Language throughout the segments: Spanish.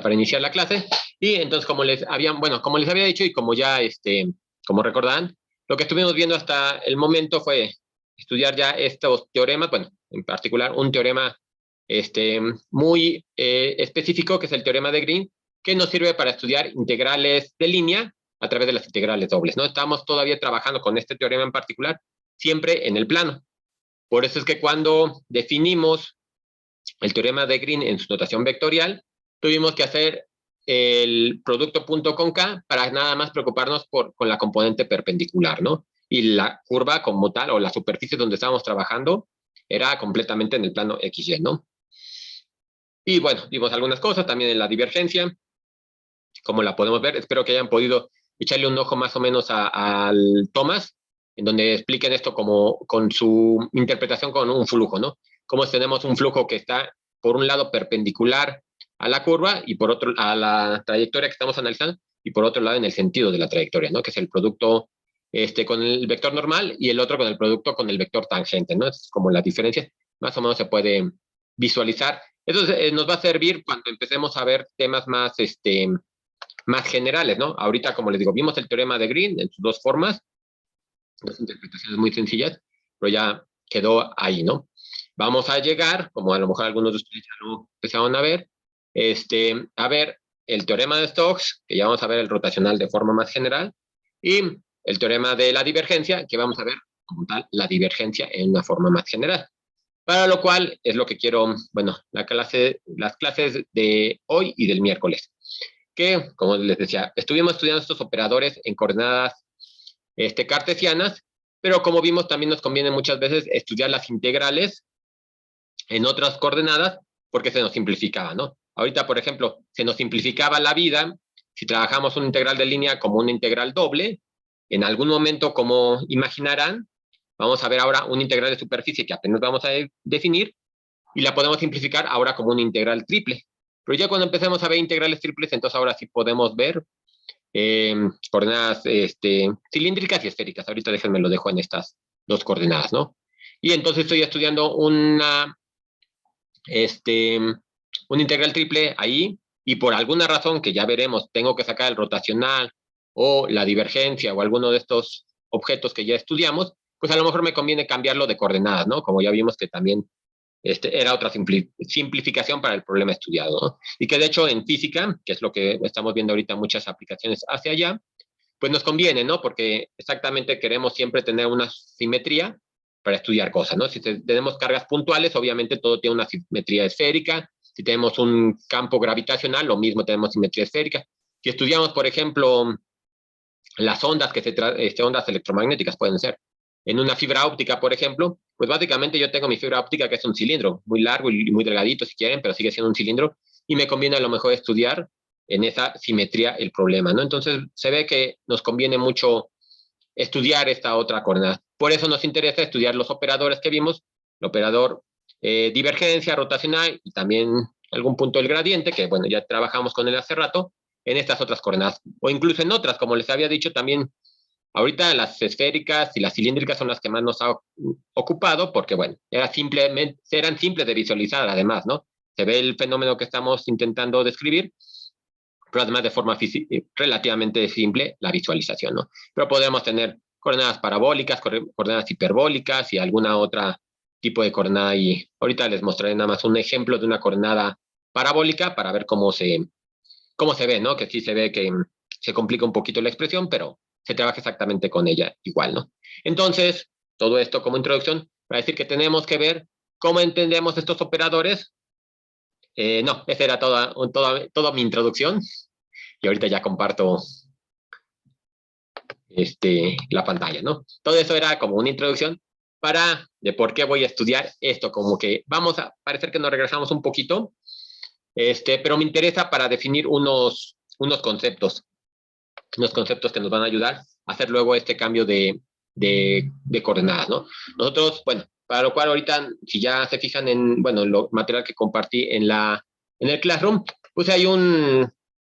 para iniciar la clase. Y entonces, como les había dicho y como ya, como recordarán, lo que estuvimos viendo hasta el momento fue estudiar ya estos teoremas, bueno, en particular un teorema muy específico, que es el teorema de Green, que nos sirve para estudiar integrales de línea a través de las integrales dobles, ¿no? Estamos todavía trabajando con este teorema en particular, siempre en el plano. Por eso es que cuando definimos el teorema de Green en su notación vectorial, tuvimos que hacer el producto punto con K para nada más preocuparnos con la componente perpendicular, ¿no? Y la curva como tal, o la superficie donde estábamos trabajando, era completamente en el plano XY, ¿no? Y bueno, vimos algunas cosas también en la divergencia, como la podemos ver. Espero que hayan podido echarle un ojo más o menos al Thomas, en donde expliquen esto como con su interpretación con un flujo, ¿no? Cómo tenemos un flujo que está, por un lado, perpendicular a la curva y por otro, a la trayectoria que estamos analizando, y por otro lado, en el sentido de la trayectoria, ¿no? Que es el producto con el vector normal y el otro con el producto con el vector tangente, ¿no? Es como la diferencia, más o menos se puede visualizar. Eso nos va a servir cuando empecemos a ver temas más generales, ¿no? Ahorita, como les digo, vimos el teorema de Green en sus dos formas, dos interpretaciones muy sencillas, pero ya quedó ahí, ¿no? Vamos a llegar, como a lo mejor algunos de ustedes ya lo empezaron a ver el teorema de Stokes, que ya vamos a ver el rotacional de forma más general, y el teorema de la divergencia, que vamos a ver como tal la divergencia en una forma más general. Para lo cual es lo que quiero, bueno, las clases de hoy y del miércoles, que, como les decía, estuvimos estudiando estos operadores en coordenadas cartesianas, pero como vimos, también nos conviene muchas veces estudiar las integrales en otras coordenadas, porque se nos simplificaba, ¿no? Ahorita, por ejemplo, se nos simplificaba la vida si trabajamos una integral de línea como una integral doble. En algún momento, como imaginarán, vamos a ver ahora una integral de superficie que apenas vamos a definir, y la podemos simplificar ahora como una integral triple. Pero ya cuando empecemos a ver integrales triples, entonces ahora sí podemos ver coordenadas cilíndricas y esféricas. Ahorita déjenme lo dejo en estas dos coordenadas, ¿no? Y entonces estoy estudiando una integral triple ahí, y por alguna razón que ya veremos, tengo que sacar el rotacional o la divergencia o alguno de estos objetos que ya estudiamos, pues a lo mejor me conviene cambiarlo de coordenadas, ¿no? Como ya vimos que también era otra simplificación para el problema estudiado, ¿no? Y que de hecho en física, que es lo que estamos viendo ahorita muchas aplicaciones hacia allá, pues nos conviene, ¿no? Porque exactamente queremos siempre tener una simetría para estudiar cosas, ¿no? Si tenemos cargas puntuales, obviamente todo tiene una simetría esférica. Si tenemos un campo gravitacional, lo mismo, tenemos simetría esférica. Si estudiamos, por ejemplo, las ondas ondas electromagnéticas pueden ser en una fibra óptica, por ejemplo, pues básicamente yo tengo mi fibra óptica, que es un cilindro muy largo y muy delgadito si quieren, pero sigue siendo un cilindro, y me conviene a lo mejor estudiar en esa simetría el problema, ¿no? Entonces se ve que nos conviene mucho estudiar esta otra coordenada. Por eso nos interesa estudiar los operadores que vimos, el operador divergencia, rotacional, y también algún punto del gradiente, que bueno, ya trabajamos con él hace rato, en estas otras coordenadas, o incluso en otras, como les había dicho también. Ahorita las esféricas y las cilíndricas son las que más nos ha ocupado, porque bueno, eran simples de visualizar además, ¿no? Se ve el fenómeno que estamos intentando describir, pero además de forma relativamente simple la visualización, ¿no? Pero podemos tener coordenadas parabólicas, coordenadas hiperbólicas y alguna otra tipo de coordenada. Y ahorita les mostraré nada más un ejemplo de una coordenada parabólica para ver cómo se ve, ¿no? Que sí se ve que se complica un poquito la expresión, pero se trabaja exactamente con ella igual, ¿no? Entonces, todo esto como introducción para decir que tenemos que ver cómo entendemos estos operadores. No, esa era toda mi introducción, y ahorita ya comparto la pantalla, ¿no? Todo eso era como una introducción de por qué voy a estudiar esto, como que vamos a parecer que nos regresamos un poquito, pero me interesa para definir unos conceptos que nos van a ayudar a hacer luego este cambio de coordenadas, ¿no? Nosotros, bueno, para lo cual ahorita, si ya se fijan en, bueno, lo material que compartí en el Classroom, pues hay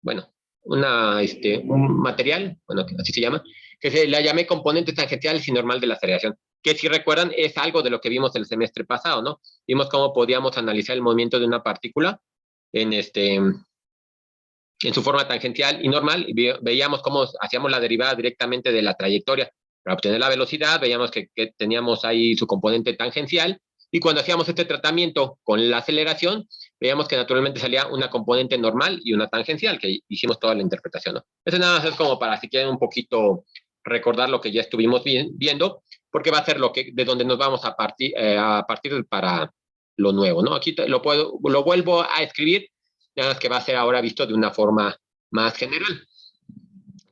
bueno, un material, bueno, así se llama, que se la llamé componentes tangenciales y normal de la aceleración, que si recuerdan es algo de lo que vimos el semestre pasado, ¿no? Vimos cómo podíamos analizar el movimiento de una partícula en en su forma tangencial y normal, y veíamos cómo hacíamos la derivada directamente de la trayectoria. Para obtener la velocidad, veíamos que teníamos ahí su componente tangencial, y cuando hacíamos este tratamiento con la aceleración, veíamos que naturalmente salía una componente normal y una tangencial, que hicimos toda la interpretación, ¿no? Eso nada más es como para, si quieren, un poquito recordar lo que ya estuvimos viendo, porque va a ser de donde nos vamos a partir para lo nuevo, ¿no? Aquí lo vuelvo a escribir, nada más que va a ser ahora visto de una forma más general.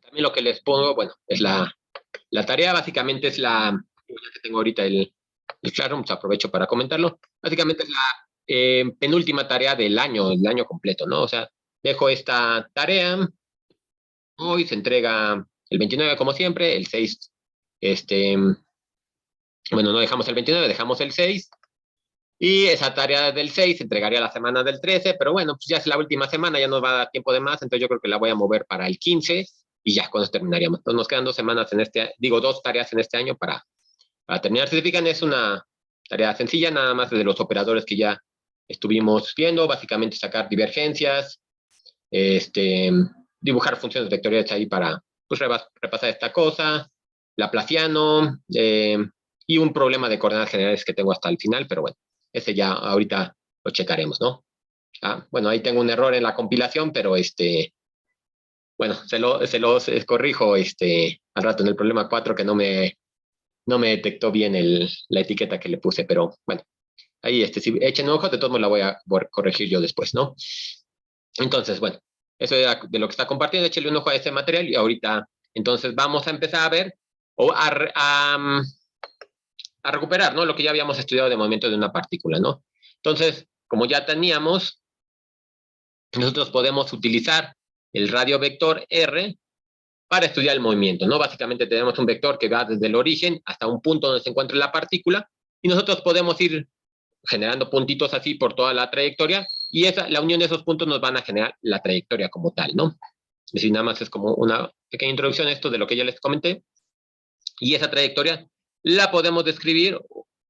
También lo que les pongo, bueno, es la tarea, básicamente es ya que tengo ahorita el Classroom, pues aprovecho para comentarlo, básicamente es la penúltima tarea del año, el año completo, ¿no? O sea, dejo esta tarea, hoy se entrega el 29 como siempre, el 6, bueno, no dejamos el 29, dejamos el 6, y esa tarea del 6 se entregaría la semana del 13, pero bueno, pues ya es la última semana, ya nos va a dar tiempo de más, entonces yo creo que la voy a mover para el 15 y ya con eso terminaríamos. Entonces nos quedan 2 semanas dos tareas en este año para terminar. Si se fijan, es una tarea sencilla, nada más de los operadores que ya estuvimos viendo, básicamente sacar divergencias, dibujar funciones vectoriales ahí para pues, repasar esta cosa, laplaciano, y un problema de coordenadas generales que tengo hasta el final, pero bueno, ese ya ahorita lo checaremos, ¿no? Bueno, ahí tengo un error en la compilación, pero bueno, se los corrijo al rato en el problema 4 que no me detectó bien la etiqueta que le puse, pero bueno, ahí si echen un ojo, de todos modos la voy a corregir yo después, ¿no? Entonces, bueno, eso de lo que está compartiendo, échale un ojo a ese material y ahorita, entonces vamos a empezar a ver o a recuperar, ¿no? Lo que ya habíamos estudiado de movimiento de una partícula, ¿no? Entonces, como ya teníamos, nosotros podemos utilizar el radio vector R para estudiar el movimiento, ¿no? Básicamente tenemos un vector que va desde el origen hasta un punto donde se encuentra la partícula y nosotros podemos ir generando puntitos así por toda la trayectoria y la unión de esos puntos nos van a generar la trayectoria como tal, ¿no? Es decir, nada más es como una pequeña introducción a esto de lo que ya les comenté y esa trayectoria la podemos describir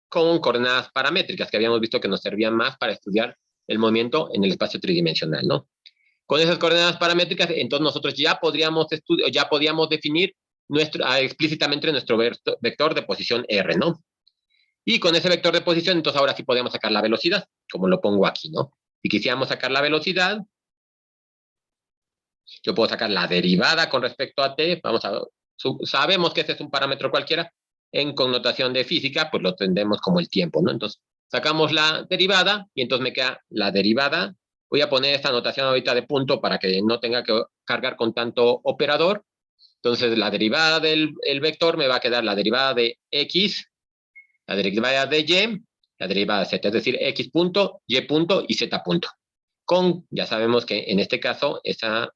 con coordenadas paramétricas que habíamos visto que nos servían más para estudiar el movimiento en el espacio tridimensional, ¿no? Con esas coordenadas paramétricas, entonces nosotros ya podíamos definir explícitamente nuestro vector de posición R, ¿no? Y con ese vector de posición, entonces ahora sí podemos sacar la velocidad, como lo pongo aquí, ¿no? Si quisiéramos sacar la velocidad, yo puedo sacar la derivada con respecto a t, sabemos que ese es un parámetro cualquiera, en connotación de física, pues lo tendremos como el tiempo, ¿no? Entonces, sacamos la derivada y entonces me queda la derivada. Voy a poner esta notación ahorita de punto para que no tenga que cargar con tanto operador. Entonces, la derivada del vector me va a quedar la derivada de x, la derivada de y, la derivada de z, es decir, x punto, y punto y z punto. Ya sabemos que en este caso, esa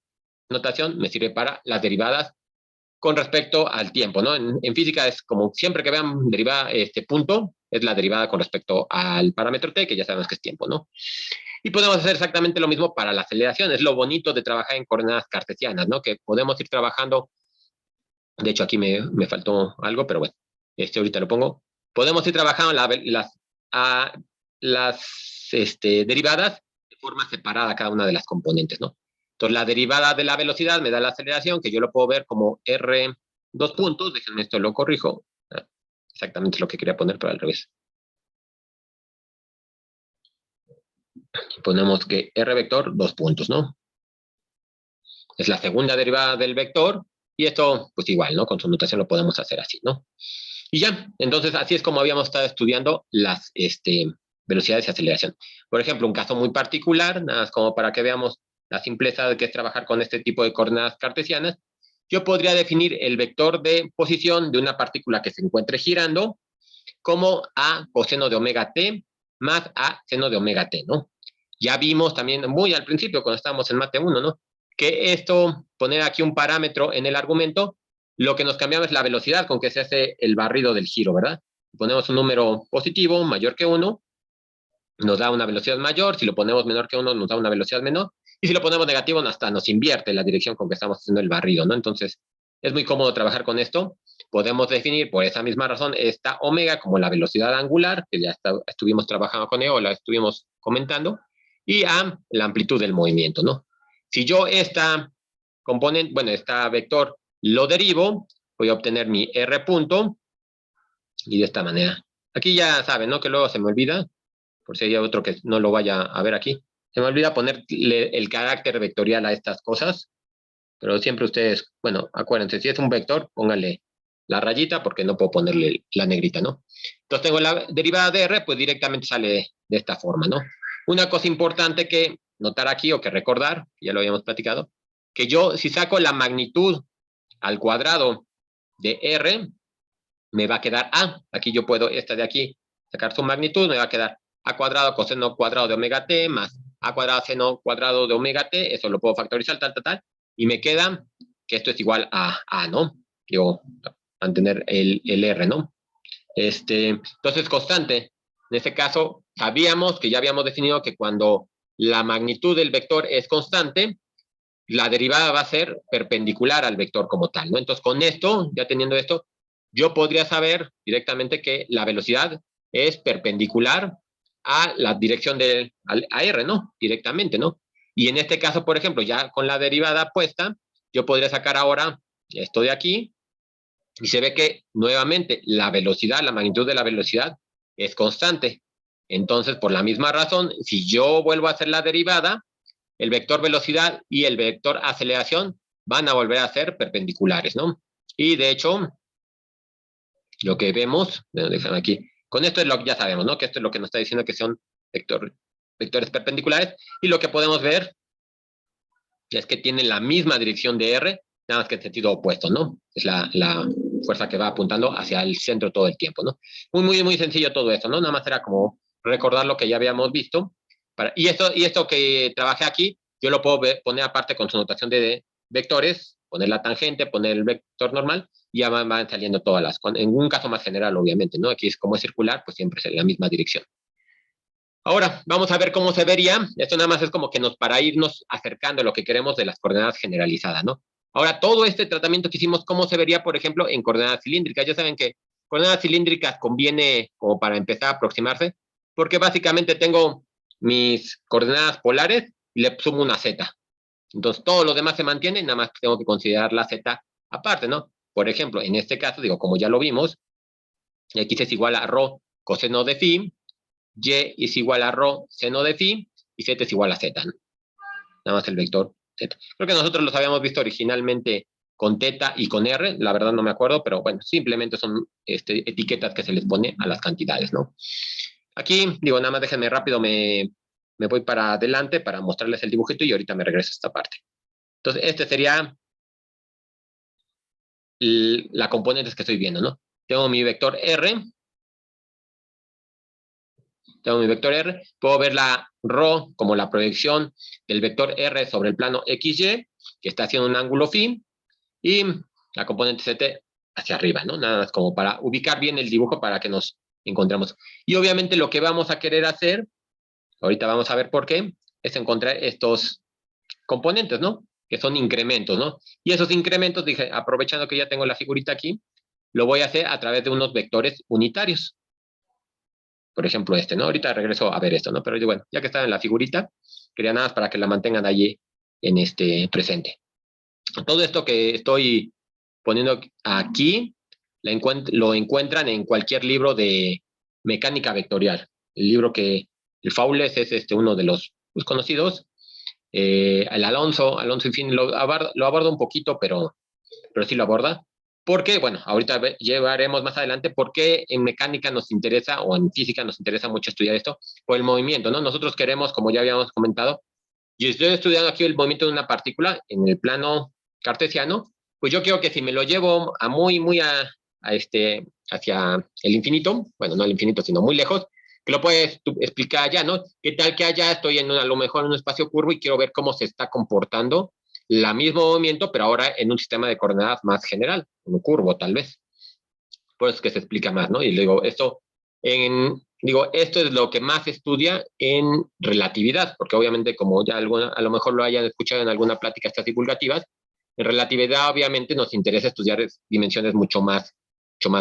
notación me sirve para las derivadas con respecto al tiempo, ¿no? En física es como siempre que vean derivada, punto, es la derivada con respecto al parámetro t, que ya sabemos que es tiempo, ¿no? Y podemos hacer exactamente lo mismo para la aceleración. Es lo bonito de trabajar en coordenadas cartesianas, ¿no? Que podemos ir trabajando, de hecho aquí me faltó algo, pero bueno, ahorita lo pongo. Podemos ir trabajando las derivadas de forma separada cada una de las componentes, ¿no? Entonces, la derivada de la velocidad me da la aceleración, que yo lo puedo ver como R dos puntos. Déjenme esto, lo corrijo. Exactamente lo que quería poner, pero al revés. Aquí ponemos que R vector, dos puntos, ¿no? Es la segunda derivada del vector, y esto, pues igual, ¿no? Con su notación lo podemos hacer así, ¿no? Y ya, entonces así es como habíamos estado estudiando las velocidades y aceleración. Por ejemplo, un caso muy particular, nada más como para que veamos la simpleza de que es trabajar con este tipo de coordenadas cartesianas, yo podría definir el vector de posición de una partícula que se encuentre girando como a coseno de omega t más a seno de omega t, ¿no? Ya vimos también muy al principio, cuando estábamos en mate 1, ¿no? Que poner aquí un parámetro en el argumento, lo que nos cambiaba es la velocidad con que se hace el barrido del giro, ¿verdad? Ponemos un número positivo mayor que 1, nos da una velocidad mayor. Si lo ponemos menor que 1, nos da una velocidad menor. Y si lo ponemos negativo, hasta nos invierte la dirección con que estamos haciendo el barrido, ¿no? Entonces, es muy cómodo trabajar con esto. Podemos definir, por esa misma razón, esta omega como la velocidad angular, que ya estuvimos trabajando con ello, la estuvimos comentando, y a la amplitud del movimiento, ¿no? Si yo esta componente, bueno, esta vector lo derivo, voy a obtener mi R punto, y de esta manera. Aquí ya saben, ¿no? Que luego se me olvida, por si hay otro que no lo vaya a ver aquí. Se me olvida ponerle el carácter vectorial a estas cosas, pero siempre ustedes, bueno, acuérdense, si es un vector, pónganle la rayita porque no puedo ponerle la negrita, ¿no? Entonces tengo la derivada de R, pues directamente sale de esta forma, ¿no? Una cosa importante que notar aquí o que recordar, ya lo habíamos platicado, que yo si saco la magnitud al cuadrado de R, me va a quedar A. Aquí yo puedo, esta de aquí, sacar su magnitud, me va a quedar A cuadrado coseno cuadrado de omega t más A cuadrado seno cuadrado de omega t, eso lo puedo factorizar, y me queda que esto es igual a A, ¿no? Digo, mantener el R, ¿no? Entonces, constante. En este caso, sabíamos que ya habíamos definido que cuando la magnitud del vector es constante, la derivada va a ser perpendicular al vector como tal, ¿no? Entonces, con esto, ya teniendo esto, yo podría saber directamente que la velocidad es perpendicular a la dirección a R, ¿no? Directamente, ¿no? Y en este caso, por ejemplo, ya con la derivada puesta, yo podría sacar ahora esto de aquí, y se ve que nuevamente la velocidad, la magnitud de la velocidad es constante. Entonces, por la misma razón, si yo vuelvo a hacer la derivada, el vector velocidad y el vector aceleración van a volver a ser perpendiculares, ¿no? Y de hecho, lo que vemos, déjame aquí, con esto es lo que ya sabemos, ¿no? Que esto es lo que nos está diciendo que son vectores perpendiculares, y lo que podemos ver es que tienen la misma dirección de R, nada más que en sentido opuesto, ¿no? Es la fuerza que va apuntando hacia el centro todo el tiempo, ¿no? Muy sencillo todo esto, ¿no? Nada más era como recordar lo que ya habíamos visto. Y esto que trabajé aquí, yo lo puedo poner aparte con su notación de vectores, poner la tangente, poner el vector normal, y ya van saliendo todas en un caso más general, obviamente, ¿no? Aquí es como es circular, pues siempre es en la misma dirección. Ahora, vamos a ver cómo se vería. Esto nada más es como que para irnos acercando a lo que queremos de las coordenadas generalizadas, ¿no? Ahora, todo este tratamiento que hicimos, ¿cómo se vería, por ejemplo, en coordenadas cilíndricas? Ya saben que coordenadas cilíndricas conviene como para empezar a aproximarse, porque básicamente tengo mis coordenadas polares y le sumo una z. Entonces, todo lo demás se mantiene, nada más tengo que considerar la z aparte, ¿no? Por ejemplo, en este caso, digo, como ya lo vimos, x es igual a rho coseno de phi, y es igual a rho seno de phi, y z es igual a z, ¿no? Nada más el vector z. Creo que nosotros los habíamos visto originalmente con teta y con r, la verdad no me acuerdo, pero bueno, simplemente son etiquetas que se les pone a las cantidades, ¿no? Aquí, digo, nada más déjenme rápido, me voy para adelante para mostrarles el dibujito y ahorita me regreso a esta parte. Entonces, este sería la componente que estoy viendo, ¿no? Tengo mi vector r, puedo ver la ρ como la proyección del vector r sobre el plano xy, que está haciendo un ángulo phi, y la componente zt hacia arriba, ¿no? Nada más como para ubicar bien el dibujo para que nos encontremos. Y obviamente lo que vamos a querer hacer, ahorita vamos a ver por qué, es encontrar estos componentes, ¿no? Que son incrementos, ¿no? Y esos incrementos, dije, aprovechando que ya tengo la figurita aquí, lo voy a hacer a través de unos vectores unitarios. Por ejemplo, ¿no? Ahorita regreso a ver esto, ¿no? Pero bueno, ya que está en la figurita, quería nada más para que la mantengan allí en presente. Todo esto que estoy poniendo aquí, lo encuentran en cualquier libro de mecánica vectorial. El libro el Faules es uno de los conocidos. El Alonso Infini lo aborda un poquito, pero sí lo aborda. Porque, bueno, ahorita llevaremos más adelante por qué en mecánica nos interesa, o en física nos interesa mucho estudiar esto, por el movimiento, ¿no? Nosotros queremos, como ya habíamos comentado, y estoy estudiando aquí el movimiento de una partícula en el plano cartesiano, pues yo quiero que si me lo llevo hacia el infinito, bueno, no al infinito, sino muy lejos, que lo puedes explicar allá, ¿no? ¿Qué tal que allá estoy a lo mejor en un espacio curvo y quiero ver cómo se está comportando el mismo movimiento, pero ahora en un sistema de coordenadas más general, un curvo tal vez? Por eso es que se explica más, ¿no? Y digo, esto es lo que más se estudia en relatividad, porque obviamente como ya a lo mejor lo hayan escuchado en alguna plática estas divulgativas, en relatividad obviamente nos interesa estudiar dimensiones mucho más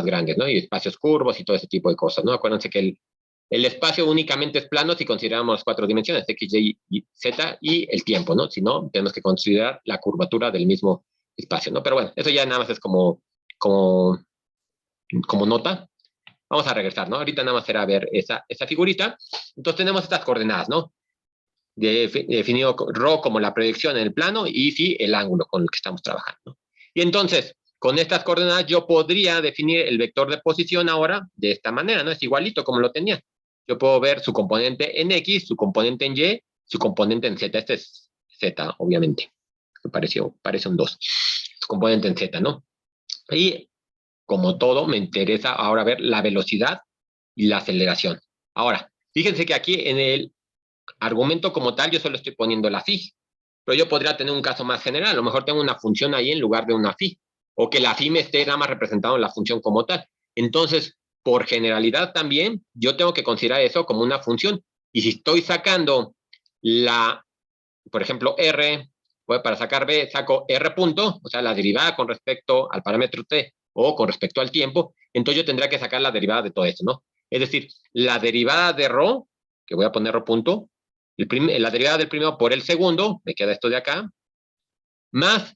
grandes, ¿no? Y espacios curvos y todo ese tipo de cosas, ¿no? Acuérdense que el espacio únicamente es plano si consideramos las 4 dimensiones, X, Y, Z, y el tiempo, ¿no? Si no, tenemos que considerar la curvatura del mismo espacio, ¿no? Pero bueno, eso ya nada más es como nota. Vamos a regresar, ¿no? Ahorita nada más será ver esa figurita. Entonces tenemos estas coordenadas, ¿no? Definido ρ como la proyección en el plano y phi el ángulo con el que estamos trabajando, ¿no? Y entonces, con estas coordenadas yo podría definir el vector de posición ahora de esta manera, ¿no? Es igualito como lo tenía. Yo puedo ver su componente en X, su componente en Y, su componente en Z. Este es Z, obviamente. Parece un 2. Su componente en Z, ¿no? Y como todo, me interesa ahora ver la velocidad y la aceleración. Ahora, fíjense que aquí en el argumento como tal yo solo estoy poniendo la phi, pero yo podría tener un caso más general. A lo mejor tengo una función ahí en lugar de una phi, o que la phi me esté nada más representando la función como tal. Entonces, por generalidad también, yo tengo que considerar eso como una función. Y si estoy sacando por ejemplo, R, pues para sacar B, saco R punto, o sea, la derivada con respecto al parámetro T o con respecto al tiempo, entonces yo tendría que sacar la derivada de todo esto, ¿no? Es decir, la derivada de ρ, que voy a poner ρ punto, la derivada del primero por el segundo, me queda esto de acá, más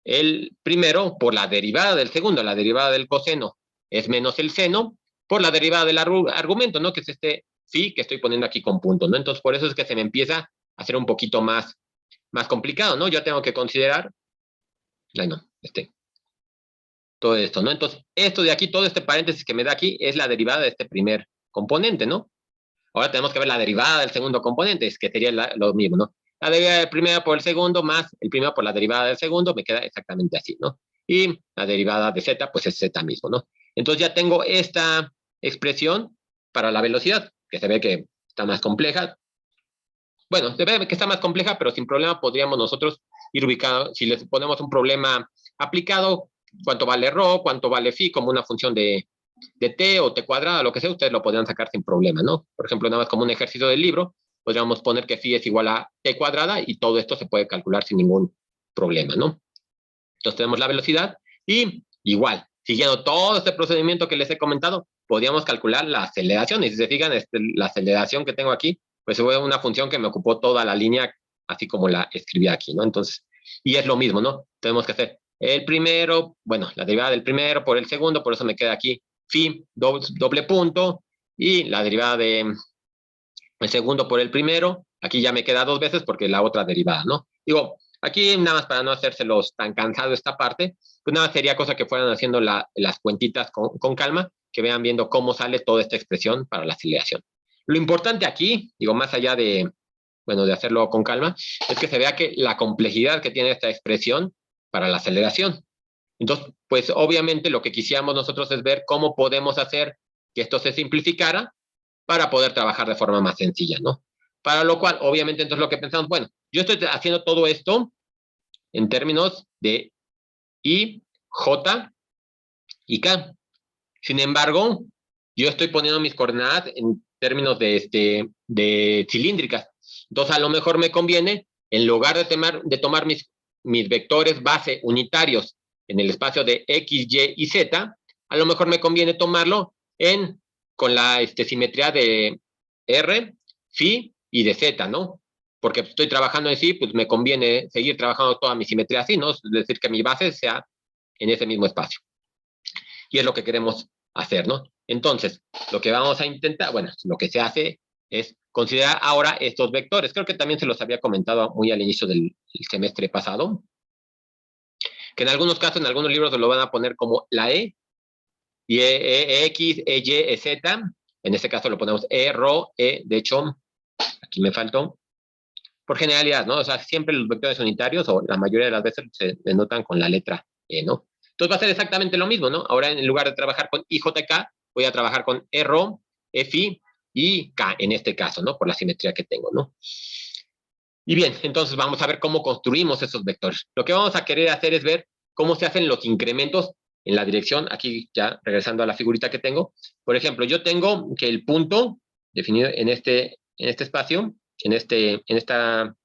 el primero por la derivada del segundo, la derivada del coseno es menos el seno, por la derivada del argumento, ¿no? Que es este phi que estoy poniendo aquí con punto, ¿no? Entonces, por eso es que se me empieza a hacer un poquito más complicado, ¿no? Yo tengo que considerar, todo esto, ¿no? Entonces, esto de aquí, todo este paréntesis que me da aquí, es la derivada de este primer componente, ¿no? Ahora tenemos que ver la derivada del segundo componente, que sería lo mismo, ¿no? La derivada del primero por el segundo más el primero por la derivada del segundo, me queda exactamente así, ¿no? Y la derivada de z, pues es z mismo, ¿no? Entonces ya tengo esta expresión para la velocidad, que se ve que está más compleja. Bueno, se ve que está más compleja, pero sin problema podríamos nosotros ir ubicando, si les ponemos un problema aplicado, cuánto vale ρ, cuánto vale phi, como una función de t o t cuadrada, lo que sea, ustedes lo podrían sacar sin problema, ¿no? Por ejemplo, nada más como un ejercicio del libro, podríamos poner que phi es igual a t cuadrada y todo esto se puede calcular sin ningún problema, ¿no? Entonces tenemos la velocidad y igual, siguiendo todo este procedimiento que les he comentado, podríamos calcular la aceleración. Y si se fijan, la aceleración que tengo aquí, pues fue una función que me ocupó toda la línea, así como la escribí aquí, ¿no? Entonces, y es lo mismo, ¿no? Tenemos que hacer el primero, bueno, la derivada del primero por el segundo, por eso me queda aquí phi, doble punto, y la derivada del segundo por el primero, aquí ya me queda 2 veces porque la otra derivada, ¿no? Digo, aquí nada más para no hacérselos tan cansado esta parte, pues nada, sería cosa que fueran haciendo las cuentitas con calma, que vean viendo cómo sale toda esta expresión para la aceleración. Lo importante aquí, digo, más allá de, bueno, de hacerlo con calma, es que se vea que la complejidad que tiene esta expresión para la aceleración. Entonces, pues obviamente lo que quisiéramos nosotros es ver cómo podemos hacer que esto se simplificara para poder trabajar de forma más sencilla, ¿no? Para lo cual, obviamente, entonces lo que pensamos, bueno, yo estoy haciendo todo esto en términos de I, J y K. Sin embargo, yo estoy poniendo mis coordenadas en términos de cilíndricas. Entonces, a lo mejor me conviene, en lugar de tomar mis vectores base unitarios en el espacio de X, Y y Z, a lo mejor me conviene tomarlo con la simetría de R, phi y de Z, ¿no? Porque estoy trabajando en sí, pues me conviene seguir trabajando toda mi simetría así, ¿no? Es decir, que mi base sea en ese mismo espacio. Y es lo que queremos hacer, ¿no? Entonces, lo que vamos a intentar, bueno, lo que se hace es considerar ahora estos vectores. Creo que también se los había comentado muy al inicio del semestre pasado, que en algunos casos, en algunos libros se lo van a poner como la E, y X, Y, Z. En este caso lo ponemos E, ρ, E. De hecho, aquí me faltó. Por generalidad, ¿no? O sea, siempre los vectores unitarios, o la mayoría de las veces, se denotan con la letra E, ¿no? Entonces va a ser exactamente lo mismo, ¿no? Ahora, en lugar de trabajar con IJK, voy a trabajar con E, ρ, E, phi y K, en este caso, ¿no? Por la simetría que tengo, ¿no? Y bien, entonces vamos a ver cómo construimos esos vectores. Lo que vamos a querer hacer es ver cómo se hacen los incrementos en la dirección, aquí ya regresando a la figurita que tengo. Por ejemplo, yo tengo que el punto definido en este espacio, en esta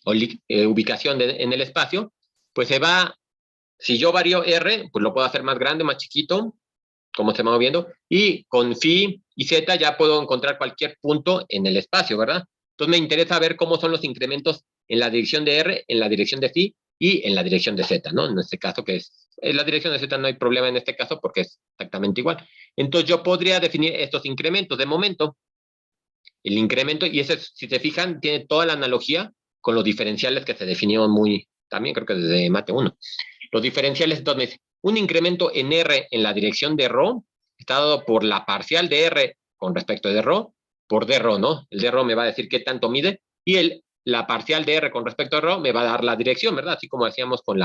ubicación en el espacio, pues se va, si yo varío R, pues lo puedo hacer más grande, más chiquito, como se va moviendo, y con phi y z ya puedo encontrar cualquier punto en el espacio, ¿verdad? Entonces me interesa ver cómo son los incrementos en la dirección de r, en la dirección de phi y en la dirección de z, ¿no? En este caso que es, en la dirección de z no hay problema en este caso porque es exactamente igual. Entonces yo podría definir estos incrementos de momento. El incremento, y ese, si se fijan, tiene toda la analogía con los diferenciales que se definieron muy, también creo que desde Mate 1. Los diferenciales, entonces, un incremento en R en la dirección de ρ está dado por la parcial de R con respecto de ρ por dρ, ¿no? El dρ me va a decir qué tanto mide y la parcial de R con respecto a ρ me va a dar la dirección, ¿verdad? Así como hacíamos con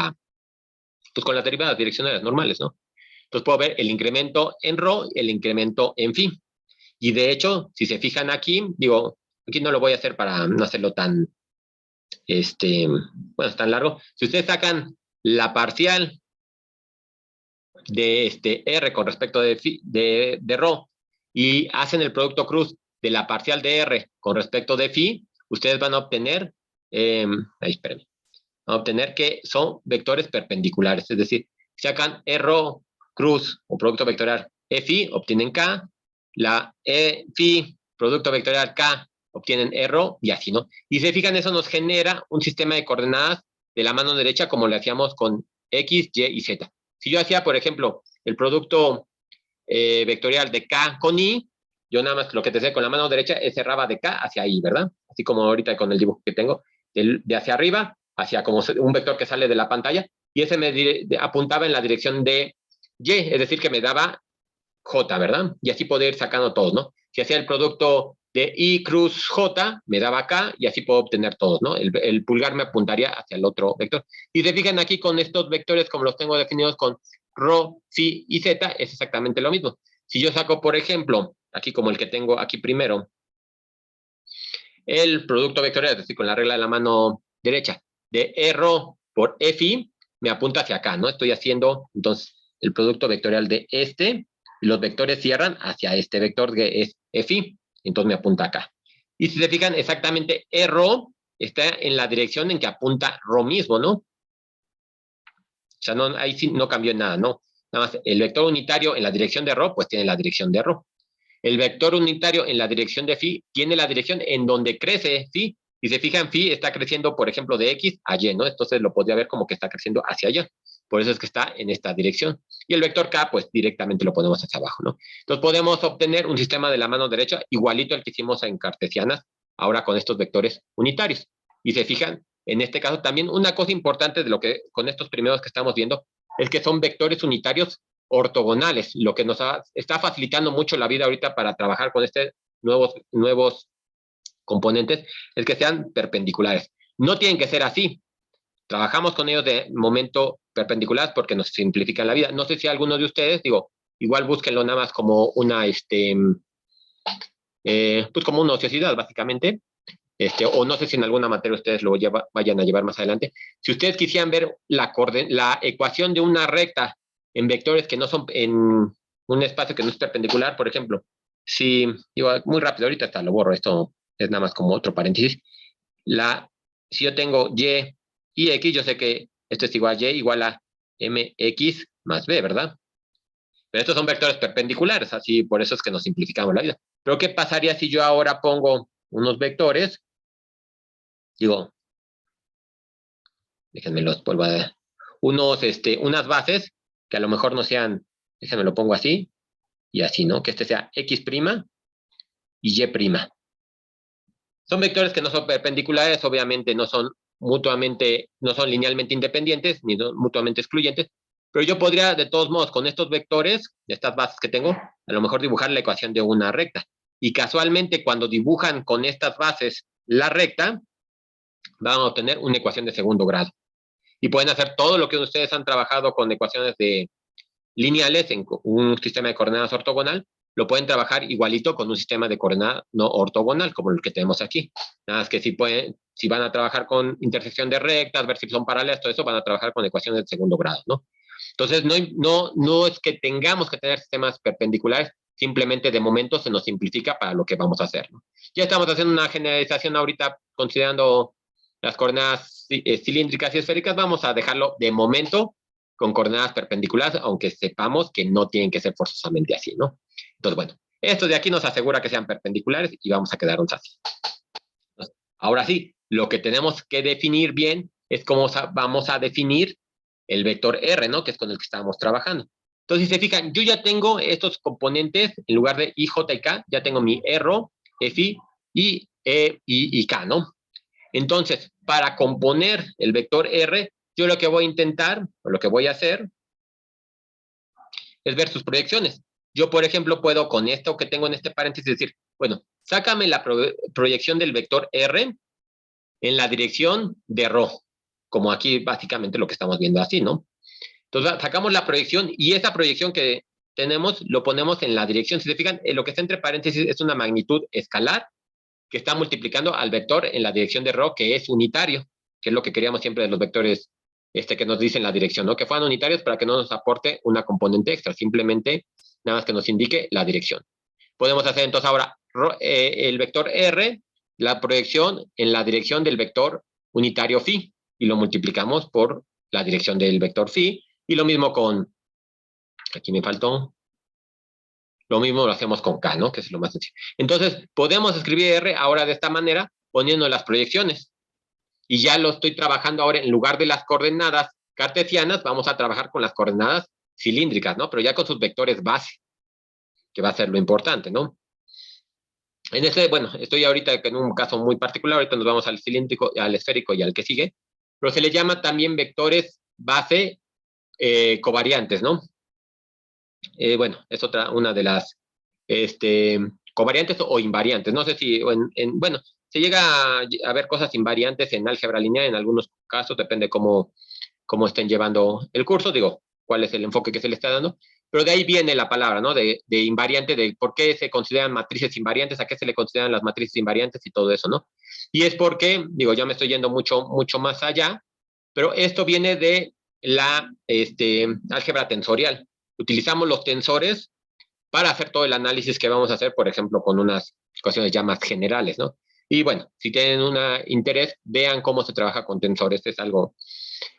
pues con las derivadas direccionales normales, ¿no? Entonces puedo ver el incremento en ρ, el incremento en phi. Y de hecho, si se fijan aquí, digo, aquí no lo voy a hacer para no hacerlo tan, bueno, tan largo. Si ustedes sacan la parcial de R con respecto de ρ y hacen el producto cruz de la parcial de R con respecto de phi, ustedes van a obtener, espérenme, van a obtener que son vectores perpendiculares. Es decir, si sacan R cruz o producto vectorial E phi, obtienen K, la E phi, producto vectorial K, obtienen R y así, ¿no? Y se fijan, eso nos genera un sistema de coordenadas de la mano derecha como lo hacíamos con X, Y y Z. Si yo hacía, por ejemplo, el producto vectorial de K con Y, yo nada más lo que te decía con la mano derecha es cerraba de K hacia Y, ¿verdad? Así como ahorita con el dibujo que tengo, de hacia arriba, hacia como un vector que sale de la pantalla, y ese me apuntaba en la dirección de Y, es decir, que me daba J, ¿verdad? Y así poder ir sacando todos, ¿no? Si hacía el producto de I cruz J, me daba K, y así puedo obtener todos, ¿no? El pulgar me apuntaría hacia el otro vector. Y se fijan aquí con estos vectores, como los tengo definidos con ρ, phi y z, es exactamente lo mismo. Si yo saco, por ejemplo, aquí como el que tengo aquí primero, el producto vectorial, es decir, con la regla de la mano derecha, de R por Fi, me apunta hacia acá, ¿no? Estoy haciendo, entonces, el producto vectorial de y los vectores cierran hacia este vector que es Fi, entonces me apunta acá. Y si se fijan, exactamente R está en la dirección en que apunta ρ mismo, ¿no? O sea, no, ahí sí no cambió nada, ¿no? Nada más, el vector unitario en la dirección de ρ, pues tiene la dirección de ρ. El vector unitario en la dirección de phi tiene la dirección en donde crece phi. Si se fijan, phi está creciendo, por ejemplo, de x a y, ¿no? Entonces lo podría ver como que está creciendo hacia allá. Por eso es que está en esta dirección. Y el vector k, pues directamente lo ponemos hacia abajo, ¿no? Entonces podemos obtener un sistema de la mano derecha igualito al que hicimos en cartesianas, ahora con estos vectores unitarios. Y se fijan, en este caso también una cosa importante de lo que con estos primeros que estamos viendo es que son vectores unitarios ortogonales, lo que nos está facilitando mucho la vida ahorita para trabajar con nuevos componentes, es que sean perpendiculares. No tienen que ser así. Trabajamos con ellos de momento perpendicular porque nos simplifican la vida. No sé si alguno de ustedes, digo, igual búsquenlo nada más como una, pues como una ociosidad, básicamente. O no sé si en alguna materia ustedes lo vayan a llevar más adelante. Si ustedes quisieran ver la ecuación de una recta en vectores que no son en un espacio que no es perpendicular, por ejemplo, si, digo, muy rápido, ahorita hasta lo borro, esto es nada más como otro paréntesis. Si yo tengo y y x, yo sé que esto es igual a y igual a mx más b, ¿verdad? Pero estos son vectores perpendiculares, así por eso es que nos simplificamos la vida. Pero ¿qué pasaría si yo ahora pongo unos vectores? Digo, déjenme los vuelvo a dar. Unas bases que a lo mejor no sean, déjenme lo pongo así y así, ¿no? Que este sea x' y y'. Son vectores que no son perpendiculares, obviamente no son no son linealmente independientes ni mutuamente excluyentes, pero yo podría, de todos modos, con estos vectores, estas bases que tengo, a lo mejor dibujar la ecuación de una recta. Y casualmente, cuando dibujan con estas bases la recta, van a obtener una ecuación de segundo grado. Y pueden hacer todo lo que ustedes han trabajado con ecuaciones lineales en un sistema de coordenadas ortogonal, lo pueden trabajar igualito con un sistema de coordenadas no ortogonal, como el que tenemos aquí. Nada más que si van a trabajar con intersección de rectas, ver si son paralelas, todo eso, van a trabajar con ecuaciones de segundo grado, ¿no? Entonces, no es que tengamos que tener sistemas perpendiculares, simplemente de momento se nos simplifica para lo que vamos a hacer, ¿no? Ya estamos haciendo una generalización ahorita considerando las coordenadas cilíndricas y esféricas, vamos a dejarlo de momento con coordenadas perpendiculares, aunque sepamos que no tienen que ser forzosamente así, ¿no? Entonces, bueno, Esto de aquí nos asegura que sean perpendiculares y vamos a quedarnos así. Ahora sí, lo que tenemos que definir bien es cómo vamos a definir el vector R, ¿no? Que es con el que estábamos trabajando. Entonces, si se fijan, yo ya tengo estos componentes, en lugar de I, J y K, ya tengo mi R, Fi y E, I y K, ¿no? Entonces, para componer el vector R, yo lo que voy a intentar, o lo que voy a hacer, es ver sus proyecciones. Yo, por ejemplo, puedo con esto que tengo en este paréntesis decir, bueno, sácame la proyección del vector R en la dirección de ρ, como aquí básicamente lo que estamos viendo así, ¿no? Entonces, sacamos la proyección y esa proyección que tenemos lo ponemos en la dirección. Si se fijan, lo que está entre paréntesis es una magnitud escalar que está multiplicando al vector en la dirección de ρ, que es unitario, que es lo que queríamos siempre de los vectores que nos dicen la dirección, ¿no? Que fueran unitarios para que no nos aporte una componente extra, simplemente nada más que nos indique la dirección. Podemos hacer entonces ahora el vector R, la proyección en la dirección del vector unitario phi, y lo multiplicamos por la dirección del vector phi, y lo mismo con, aquí me faltó, lo mismo lo hacemos con K, ¿no? Que es lo más sencillo. Entonces, podemos escribir R ahora de esta manera, poniendo las proyecciones. Y ya lo estoy trabajando ahora, en lugar de las coordenadas cartesianas, vamos a trabajar con las coordenadas cilíndricas, ¿no? Pero ya con sus vectores base, que va a ser lo importante, ¿no? En este, bueno, estoy ahorita en un caso muy particular, ahorita nos vamos al cilíndrico, al esférico y al que sigue, pero se le llama también vectores base covariantes, ¿no? Bueno, es una de las covariantes o invariantes. No sé si, bueno, se llega a ver cosas invariantes en álgebra lineal en algunos casos, depende cómo estén llevando el curso, digo, cuál es el enfoque que se le está dando, pero de ahí viene la palabra, ¿no? De invariante, de por qué se consideran matrices invariantes, a qué se le consideran las matrices invariantes y todo eso, ¿no? Y es porque, digo, ya me estoy yendo mucho, mucho más allá, pero esto viene de la álgebra tensorial. Utilizamos los tensores para hacer todo el análisis que vamos a hacer, por ejemplo, con unas ecuaciones ya más generales, ¿no? Y bueno, si tienen un interés, vean cómo se trabaja con tensores, es algo,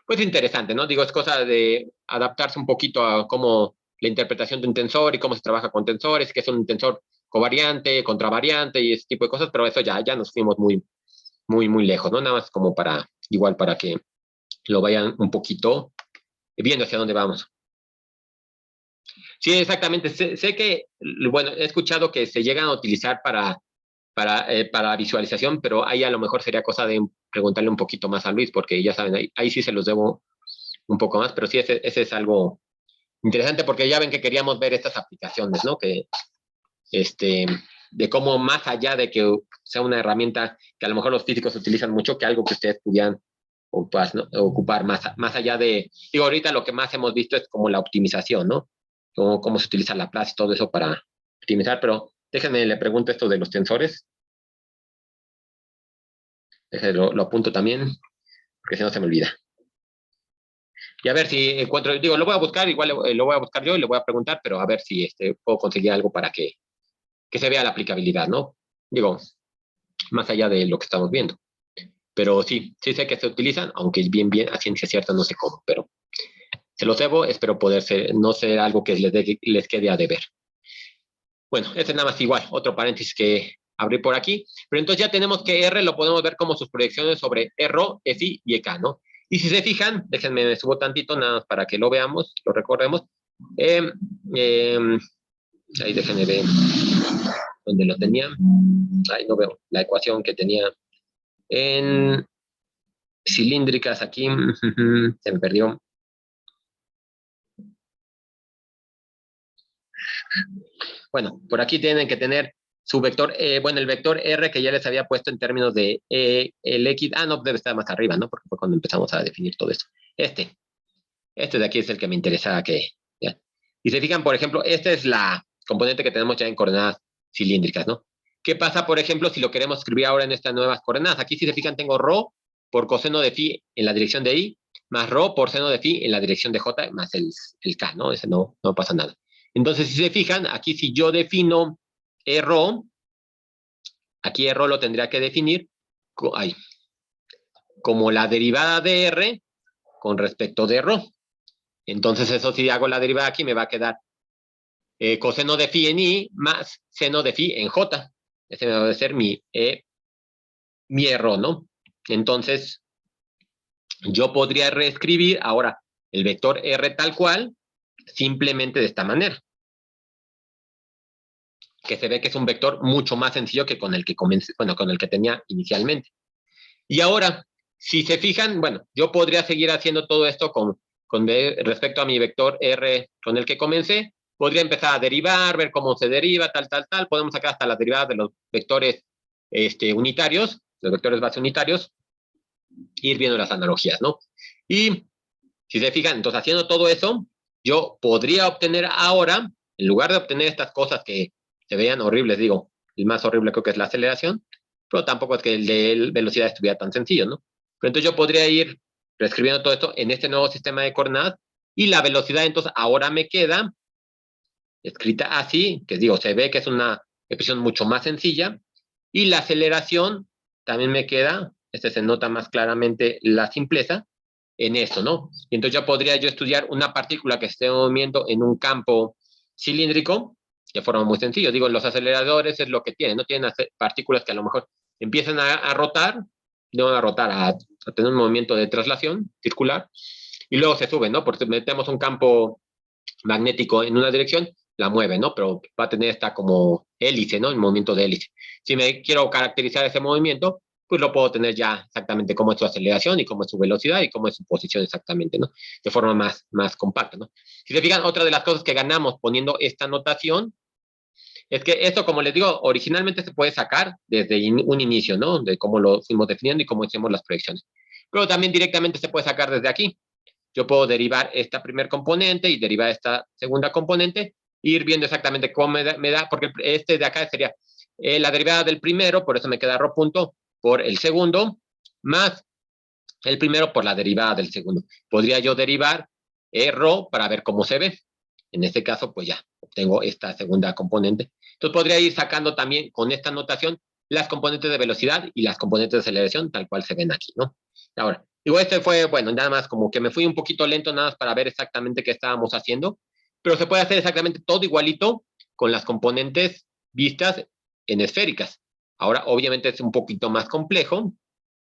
pues, interesante, ¿no? Digo, es cosa de adaptarse un poquito a cómo la interpretación de un tensor y cómo se trabaja con tensores, que es un tensor covariante, contravariante y ese tipo de cosas, pero eso ya nos fuimos muy, muy, muy lejos, ¿no? Nada más como igual para que lo vayan un poquito viendo hacia dónde vamos. Sí, exactamente. Sé que, bueno, he escuchado que se llegan a utilizar para visualización, pero ahí a lo mejor sería cosa de preguntarle un poquito más a Luis, porque ya saben, ahí sí se los debo un poco más, pero sí, ese es algo interesante, porque ya ven que queríamos ver estas aplicaciones, ¿no? Que, de cómo más allá de que sea una herramienta que a lo mejor los físicos utilizan mucho, que algo que ustedes pudieran ocupar más allá de, digo, ahorita lo que más hemos visto es como la optimización, ¿no? Cómo se utiliza la plaza y todo eso para optimizar, pero déjenme, le pregunto esto de los tensores. Déjenme, lo apunto también, porque si no se me olvida. Y a ver si encuentro, digo, lo voy a buscar, igual lo voy a buscar yo y le voy a preguntar, pero a ver si puedo conseguir algo para que se vea la aplicabilidad, ¿no? Digo, más allá de lo que estamos viendo. Pero sí sé que se utilizan, aunque es bien, a ciencia cierta no sé cómo, pero se los debo, espero poder no ser algo que les quede a deber. Bueno, este es nada más igual, otro paréntesis que abrí por aquí, pero entonces ya tenemos que R lo podemos ver como sus proyecciones sobre R, Fi y EK, ¿no? Y si se fijan, déjenme, me subo tantito nada más para que lo veamos, lo recorremos. Ahí déjenme ver dónde lo tenía. Ahí no veo la ecuación que tenía en cilíndricas aquí. Se me perdió. Bueno, por aquí tienen que tener su vector, bueno, el vector R que ya les había puesto en términos de el X, no, debe estar más arriba, ¿no? Porque fue cuando empezamos a definir todo esto. Este de aquí es el que me interesaba que, ¿ya? Y se fijan, por ejemplo, esta es la componente que tenemos ya en coordenadas cilíndricas, ¿no? ¿Qué pasa, por ejemplo, si lo queremos escribir ahora en estas nuevas coordenadas? Aquí, si se fijan, tengo ρ por coseno de phi en la dirección de I, más ρ por seno de phi en la dirección de J, más el K, ¿no? Ese no pasa nada. Entonces, si se fijan, aquí si yo defino R, aquí R lo tendría que definir como la derivada de R con respecto de ρ. Entonces, eso si hago la derivada aquí, me va a quedar coseno de phi en I más seno de phi en J. Ese me va a ser mi error, ¿no? Entonces, yo podría reescribir ahora el vector R tal cual, simplemente de esta manera. Que se ve que es un vector mucho más sencillo que con el que comencé, bueno, con el que tenía inicialmente. Y ahora, si se fijan, bueno, yo podría seguir haciendo todo esto respecto a mi vector R con el que comencé. Podría empezar a derivar, ver cómo se deriva, tal. Podemos sacar hasta las derivadas de los vectores unitarios, los vectores base unitarios, ir viendo las analogías, ¿no? Y si se fijan, entonces haciendo todo eso, yo podría obtener ahora, en lugar de obtener estas cosas que se veían horribles, digo, el más horrible creo que es la aceleración, pero tampoco es que el de velocidad estuviera tan sencillo, ¿no? Pero entonces yo podría ir reescribiendo todo esto en este nuevo sistema de coordenadas y la velocidad entonces ahora me queda escrita así, que digo, se ve que es una expresión mucho más sencilla, y la aceleración también me queda, se nota más claramente la simpleza en esto, ¿no? Y entonces ya podría yo estudiar una partícula que esté en movimiento en un campo cilíndrico de forma muy sencilla. Digo, los aceleradores es lo que tienen, ¿no? Tienen partículas que a lo mejor empiezan a rotar, no a rotar, a tener un movimiento de traslación circular, y luego se suben, ¿no? Porque metemos un campo magnético en una dirección, la mueve, ¿no? Pero va a tener esta como hélice, ¿no? El movimiento de hélice. Si me quiero caracterizar ese movimiento, pues lo puedo tener ya exactamente cómo es su aceleración y cómo es su velocidad y cómo es su posición exactamente, ¿no? De forma más compacta, ¿no? Si se fijan, otra de las cosas que ganamos poniendo esta notación es que esto, como les digo, originalmente se puede sacar desde un inicio, ¿no? De cómo lo fuimos definiendo y cómo hicimos las proyecciones. Pero también directamente se puede sacar desde aquí. Yo puedo derivar esta primer componente y derivar esta segunda componente, e ir viendo exactamente cómo me da, porque este de acá sería la derivada del primero, por eso me queda rho punto, por el segundo, más el primero por la derivada del segundo. Podría yo derivar rho para ver cómo se ve. En este caso, pues ya obtengo esta segunda componente. Entonces podría ir sacando también con esta notación las componentes de velocidad y las componentes de aceleración, tal cual se ven aquí, ¿no? Ahora, digo, este fue, bueno, nada más como que me fui un poquito lento nada más para ver exactamente qué estábamos haciendo, pero se puede hacer exactamente todo igualito con las componentes vistas en esféricas. Ahora, obviamente es un poquito más complejo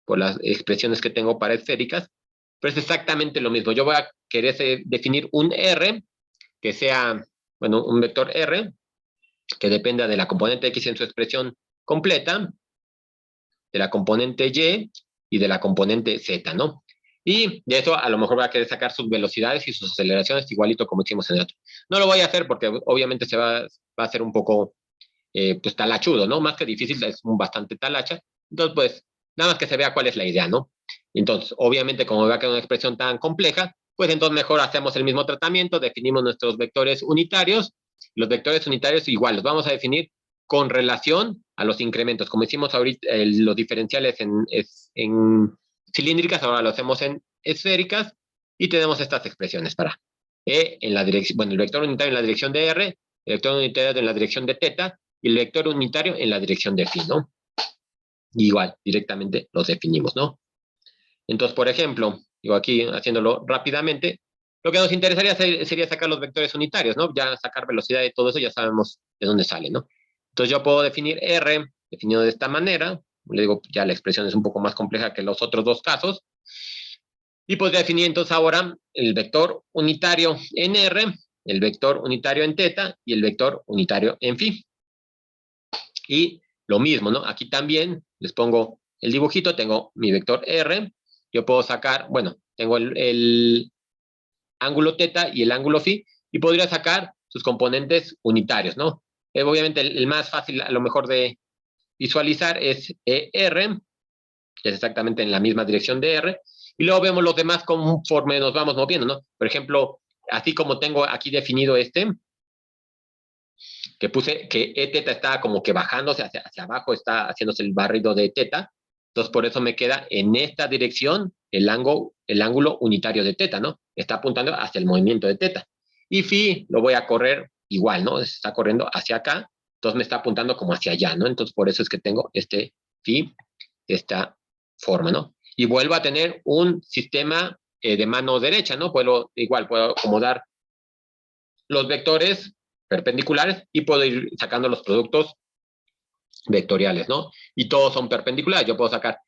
por las expresiones que tengo para esféricas, pero es exactamente lo mismo. Yo voy a querer definir un R que sea, bueno, un vector R que dependa de la componente X en su expresión completa, de la componente Y de la componente Z, ¿no? Y de eso a lo mejor voy a querer sacar sus velocidades y sus aceleraciones igualito como hicimos en el otro. No lo voy a hacer porque obviamente va a ser un poco pues talachudo, ¿no? Más que difícil, es bastante talacha. Entonces, pues, nada más que se vea cuál es la idea, ¿no? Entonces, obviamente, como vea que es una expresión tan compleja, pues entonces mejor hacemos el mismo tratamiento, definimos nuestros vectores unitarios. Los vectores unitarios igual los vamos a definir con relación a los incrementos. Como hicimos ahorita los diferenciales en cilíndricas, ahora lo hacemos en esféricas y tenemos estas expresiones para en la dirección, bueno, el vector unitario en la dirección de R, el vector unitario en la dirección de θ y el vector unitario en la dirección de phi, ¿no? Igual, directamente los definimos, ¿no? Entonces, por ejemplo, digo aquí haciéndolo rápidamente, lo que nos interesaría sería sacar los vectores unitarios, ¿no? Ya sacar velocidad y todo eso ya sabemos de dónde sale, ¿no? Entonces yo puedo definir R definido de esta manera, le digo, ya la expresión es un poco más compleja que los otros dos casos, y podría definir entonces ahora el vector unitario en R, el vector unitario en θ y el vector unitario en phi. Y lo mismo, ¿no? Aquí también les pongo el dibujito, tengo mi vector R, yo puedo sacar, bueno, tengo el ángulo θ y el ángulo phi, y podría sacar sus componentes unitarios, ¿no? Obviamente el más fácil a lo mejor de visualizar es R, que es exactamente en la misma dirección de R, y luego vemos los demás conforme nos vamos moviendo, ¿no? Por ejemplo, así como tengo aquí definido que puse que θ está como que bajándose hacia abajo, está haciéndose el barrido de θ, entonces por eso me queda en esta dirección el ángulo unitario de θ, ¿no? Está apuntando hacia el movimiento de θ. Y phi lo voy a correr igual, ¿no? Está corriendo hacia acá, entonces me está apuntando como hacia allá, ¿no? Entonces por eso es que tengo este phi de esta forma, ¿no? Y vuelvo a tener un sistema de mano derecha, ¿no? Puedo acomodar los vectores perpendiculares y puedo ir sacando los productos vectoriales, ¿no? Y todos son perpendiculares. Yo puedo sacar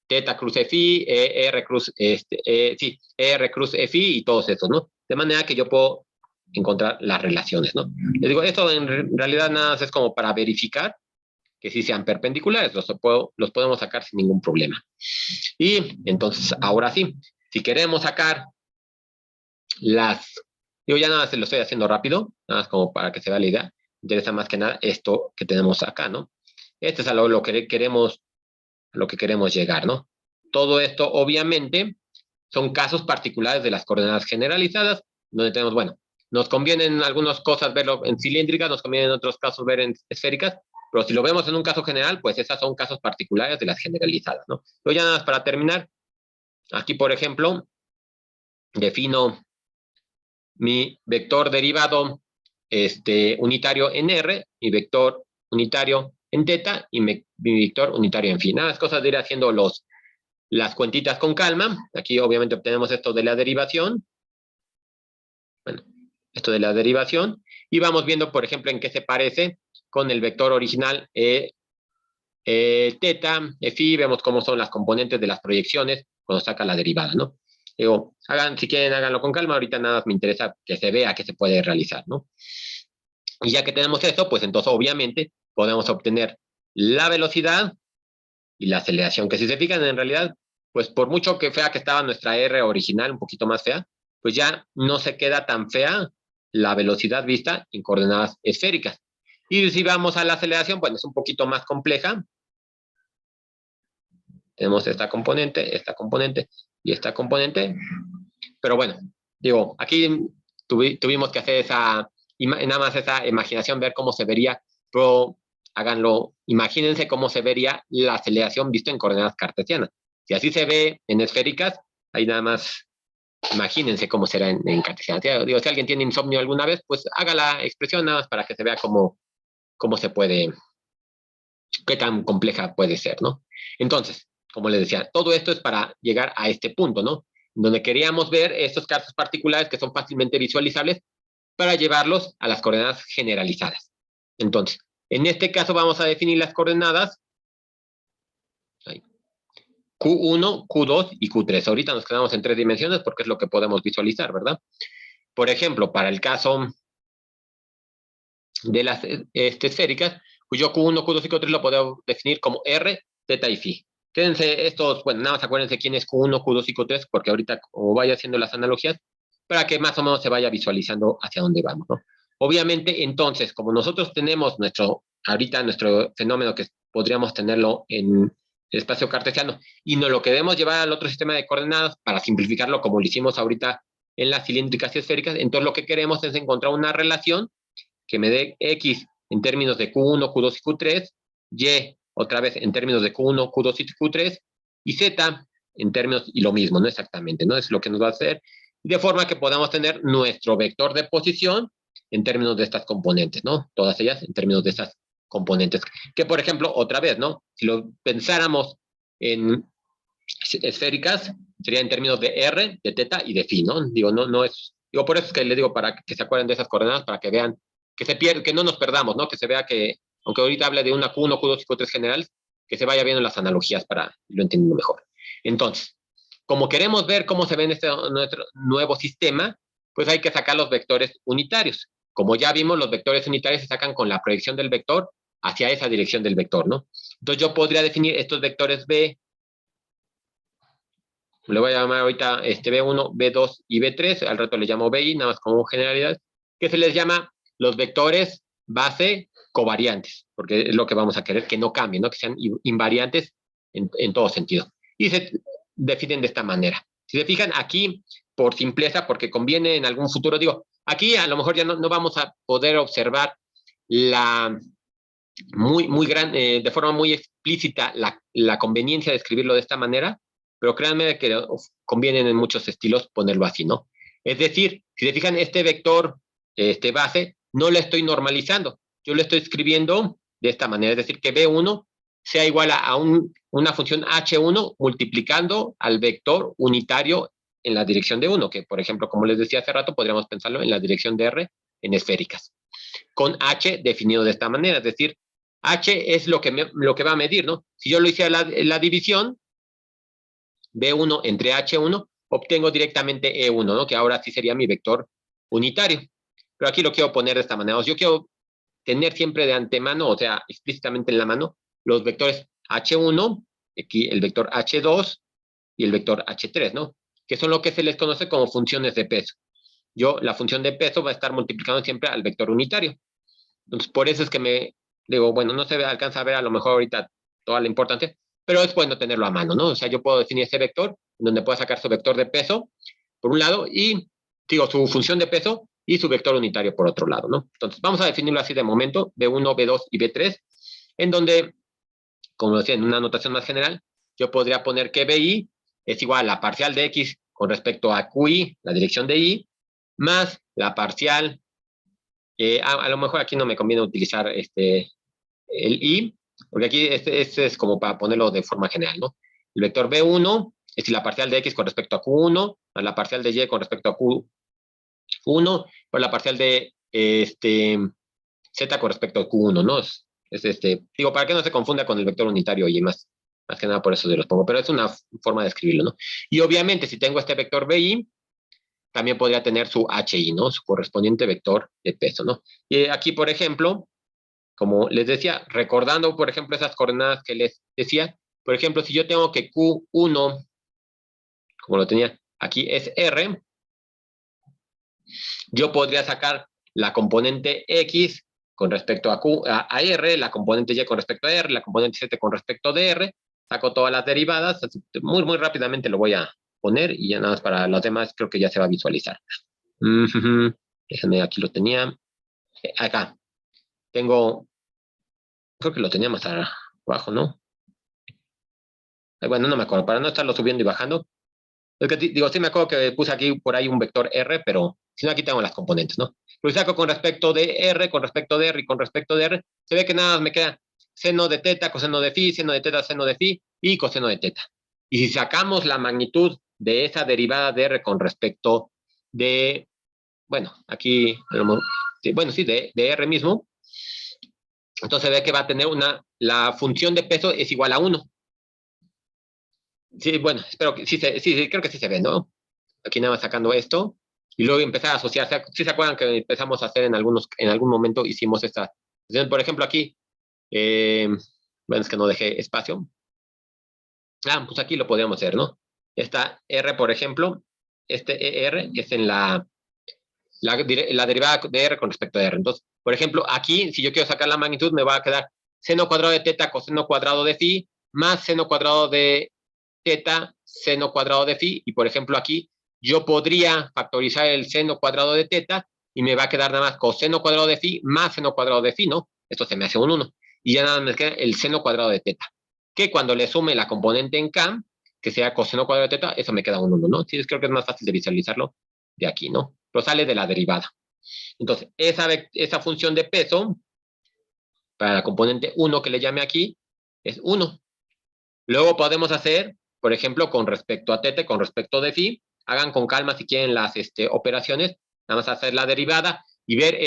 teta cruz fi, r cruz, sí, r cruz fi y todos estos, ¿no? De manera que yo puedo encontrar las relaciones, ¿no? Les digo, esto en realidad nada más es como para verificar que sí sean perpendiculares, los podemos sacar sin ningún problema. Y entonces, ahora sí, si queremos sacar digo, ya nada se lo estoy haciendo rápido, nada más como para que se vea la idea. Me interesa más que nada esto que tenemos acá, ¿no? Este es a lo que queremos llegar, ¿no? Todo esto, obviamente, son casos particulares de las coordenadas generalizadas, donde tenemos, bueno, nos conviene en algunas cosas verlo en cilíndricas, nos conviene en otros casos ver en esféricas, pero si lo vemos en un caso general, pues esas son casos particulares de las generalizadas, ¿no? Pero ya nada más para terminar, aquí, por ejemplo, defino mi vector derivado unitario en R, mi vector unitario en teta y mi vector unitario en phi. Nada, las cosas de ir haciendo las cuentitas con calma. Aquí obviamente obtenemos esto de la derivación. Bueno, esto de la derivación. Y vamos viendo, por ejemplo, en qué se parece con el vector original teta, phi. Vemos cómo son las componentes de las proyecciones cuando saca la derivada, ¿no? Digo, si quieren, háganlo con calma. Ahorita nada más me interesa que se vea que se puede realizar, ¿no? Y ya que tenemos esto, pues entonces obviamente podemos obtener la velocidad y la aceleración, que si se fijan en realidad, pues por mucho que fea que estaba nuestra R original, un poquito más fea, pues ya no se queda tan fea la velocidad vista en coordenadas esféricas. Y si vamos a la aceleración, pues es un poquito más compleja. Tenemos esta componente y esta componente. Pero bueno, digo, aquí tuvimos que hacer nada más esa imaginación, ver cómo se vería, pero háganlo, imagínense cómo se vería la aceleración visto en coordenadas cartesianas. Si así se ve en esféricas, ahí nada más imagínense cómo será en cartesianas. Digo, si alguien tiene insomnio alguna vez, pues haga la expresión nada más para que se vea cómo se puede, qué tan compleja puede ser, ¿no? Entonces, como les decía, todo esto es para llegar a este punto, ¿no? Donde queríamos ver estos casos particulares que son fácilmente visualizables para llevarlos a las coordenadas generalizadas. Entonces, en este caso vamos a definir las coordenadas Q1, Q2 y Q3. Ahorita nos quedamos en 3 dimensiones porque es lo que podemos visualizar, ¿verdad? Por ejemplo, para el caso de las esféricas, cuyo Q1, Q2 y Q3 lo podemos definir como R, teta y phi. Quédense estos, bueno, nada más acuérdense quién es Q1, Q2 y Q3, porque ahorita como vaya haciendo las analogías, para que más o menos se vaya visualizando hacia dónde vamos, ¿no? Obviamente, entonces, como nosotros tenemos ahorita nuestro fenómeno que podríamos tenerlo en el espacio cartesiano, y nos lo queremos llevar al otro sistema de coordenadas para simplificarlo como lo hicimos ahorita en las cilíndricas y esféricas, entonces lo que queremos es encontrar una relación que me dé X en términos de Q1, Q2 y Q3, Y otra vez en términos de Q1, Q2 y Q3, y Z en términos, y lo mismo, ¿no? Exactamente, ¿no? Es lo que nos va a hacer, de forma que podamos tener nuestro vector de posición en términos de estas componentes, ¿no? Todas ellas en términos de estas componentes. Que, por ejemplo, otra vez, ¿no? Si lo pensáramos en esféricas, sería en términos de R, de teta y de phi, ¿no? Digo, no es... Digo, por eso es que les digo para que se acuerden de esas coordenadas, para que vean que no nos perdamos, ¿no? Que se vea que, aunque ahorita hable de una Q1, Q2 y Q3 general, que se vaya viendo las analogías para irlo entendiendo mejor. Entonces, como queremos ver cómo se ve en nuestro nuevo sistema, pues hay que sacar los vectores unitarios. Como ya vimos, los vectores unitarios se sacan con la proyección del vector hacia esa dirección del vector, ¿no? Entonces yo podría definir estos vectores B, le voy a llamar ahorita B1, B2 y B3, al rato le llamo BI, nada más como generalidad, que se les llama los vectores base covariantes, porque es lo que vamos a querer, que no cambien, ¿no? Que sean invariantes en todo sentido. Y se definen de esta manera. Si se fijan aquí, por simpleza, porque conviene en algún futuro, digo, aquí a lo mejor ya no vamos a poder observar de forma muy explícita la conveniencia de escribirlo de esta manera, pero créanme que conviene en muchos estilos ponerlo así, ¿no? Es decir, si se fijan, este vector base no lo estoy normalizando, yo lo estoy escribiendo de esta manera, es decir, que B1 sea igual a una función H1 multiplicando al vector unitario en la dirección de 1, que por ejemplo, como les decía hace rato, podríamos pensarlo en la dirección de R en esféricas, con H definido de esta manera, es decir, H es lo que va a medir, ¿no? Si yo lo hice la división, B1 entre H1, obtengo directamente E1, ¿no? Que ahora sí sería mi vector unitario. Pero aquí lo quiero poner de esta manera. O sea, yo quiero tener siempre de antemano, o sea, explícitamente en la mano, los vectores H1, aquí el vector H2 y el vector H3, ¿no? Que son lo que se les conoce como funciones de peso. Yo, la función de peso va a estar multiplicando siempre al vector unitario. Entonces, por eso es que me digo, bueno, no se alcanza a ver a lo mejor ahorita toda la importancia, pero es bueno tenerlo a mano, ¿no? O sea, yo puedo definir ese vector, donde puedo sacar su vector de peso, por un lado, y, digo, su función de peso y su vector unitario por otro lado, ¿no? Entonces, vamos a definirlo así de momento, B1, B2 y B3, en donde, como decía, en una notación más general, yo podría poner que BI es igual a la parcial de X con respecto a QI, la dirección de Y, más la parcial, a lo mejor aquí no me conviene utilizar el I, porque aquí este es como para ponerlo de forma general, ¿no? El vector B1 es la parcial de X con respecto a Q1, más la parcial de Y con respecto a Q1, por la parcial de Z con respecto a Q1, ¿no? Digo, para que no se confunda con el vector unitario y más que nada por eso se los pongo, pero es una forma de escribirlo, ¿no? Y obviamente si tengo este vector BI, también podría tener su HI, ¿no? Su correspondiente vector de peso, ¿no? Y aquí, por ejemplo, como les decía, recordando, por ejemplo, esas coordenadas que les decía, por ejemplo, si yo tengo que Q1, como lo tenía aquí, es R, yo podría sacar la componente X con respecto a R, la componente Y con respecto a R, la componente Z con respecto de R, saco todas las derivadas, muy, muy rápidamente lo voy a poner y ya nada más para los demás creo que ya se va a visualizar. Déjenme, aquí lo tenía. Acá. Tengo, creo que lo tenía más abajo, ¿no? Bueno, no me acuerdo, para no estarlo subiendo y bajando. Es que, digo, sí me acuerdo que puse aquí por ahí un vector R, pero si no, aquí tengo las componentes, ¿no? Lo saco con respecto de R, con respecto de R y con respecto de R. Se ve que nada más me queda seno de teta, coseno de phi, seno de teta, seno de phi y coseno de teta. Y si sacamos la magnitud de esa derivada de R con respecto de, bueno, aquí, bueno, sí, de R mismo, entonces ve que va a tener la función de peso es igual a 1. Sí, bueno, espero que sí, creo que sí se ve, ¿no? Aquí nada más sacando esto y luego empezar a asociar. ¿Sí se acuerdan que empezamos a hacer en algún momento hicimos esta? Por ejemplo, aquí, bueno, es que no dejé espacio. Pues aquí lo podríamos hacer, ¿no? Esta R, por ejemplo, este ER es en la derivada de R con respecto a R. Entonces, por ejemplo, aquí, si yo quiero sacar la magnitud, me va a quedar seno cuadrado de teta coseno cuadrado de phi más seno cuadrado de teta seno cuadrado de phi. Y, por ejemplo, aquí yo podría factorizar el seno cuadrado de teta y me va a quedar nada más coseno cuadrado de phi más seno cuadrado de phi, ¿no? Esto se me hace un 1. Y ya nada más me queda el seno cuadrado de teta. Que cuando le sume la componente en K, que sea coseno cuadrado de teta, eso me queda un 1, ¿no? Sí, creo que es más fácil de visualizarlo de aquí, ¿no? Pero sale de la derivada. Entonces, esa función de peso, para la componente 1 que le llame aquí, es 1. Luego podemos hacer, por ejemplo, con respecto a teta, con respecto de phi, hagan con calma si quieren las operaciones, nada más hacer la derivada y ver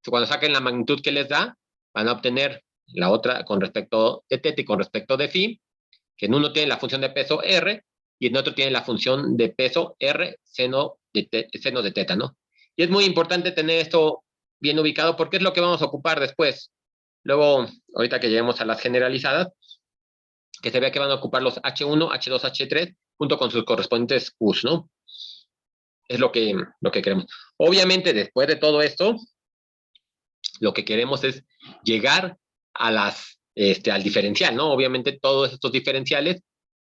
cuando saquen la magnitud que les da, van a obtener la otra con respecto de teta y con respecto de phi, que en uno tiene la función de peso R y en otro tiene la función de peso R seno de teta, ¿no? Y es muy importante tener esto bien ubicado porque es lo que vamos a ocupar después. Luego, ahorita que lleguemos a las generalizadas, que se vea que van a ocupar los H1, H2, H3, junto con sus correspondientes Qs, ¿no? Es lo que queremos. Obviamente, después de todo esto, lo que queremos es llegar al diferencial, ¿no? Obviamente, todos estos diferenciales,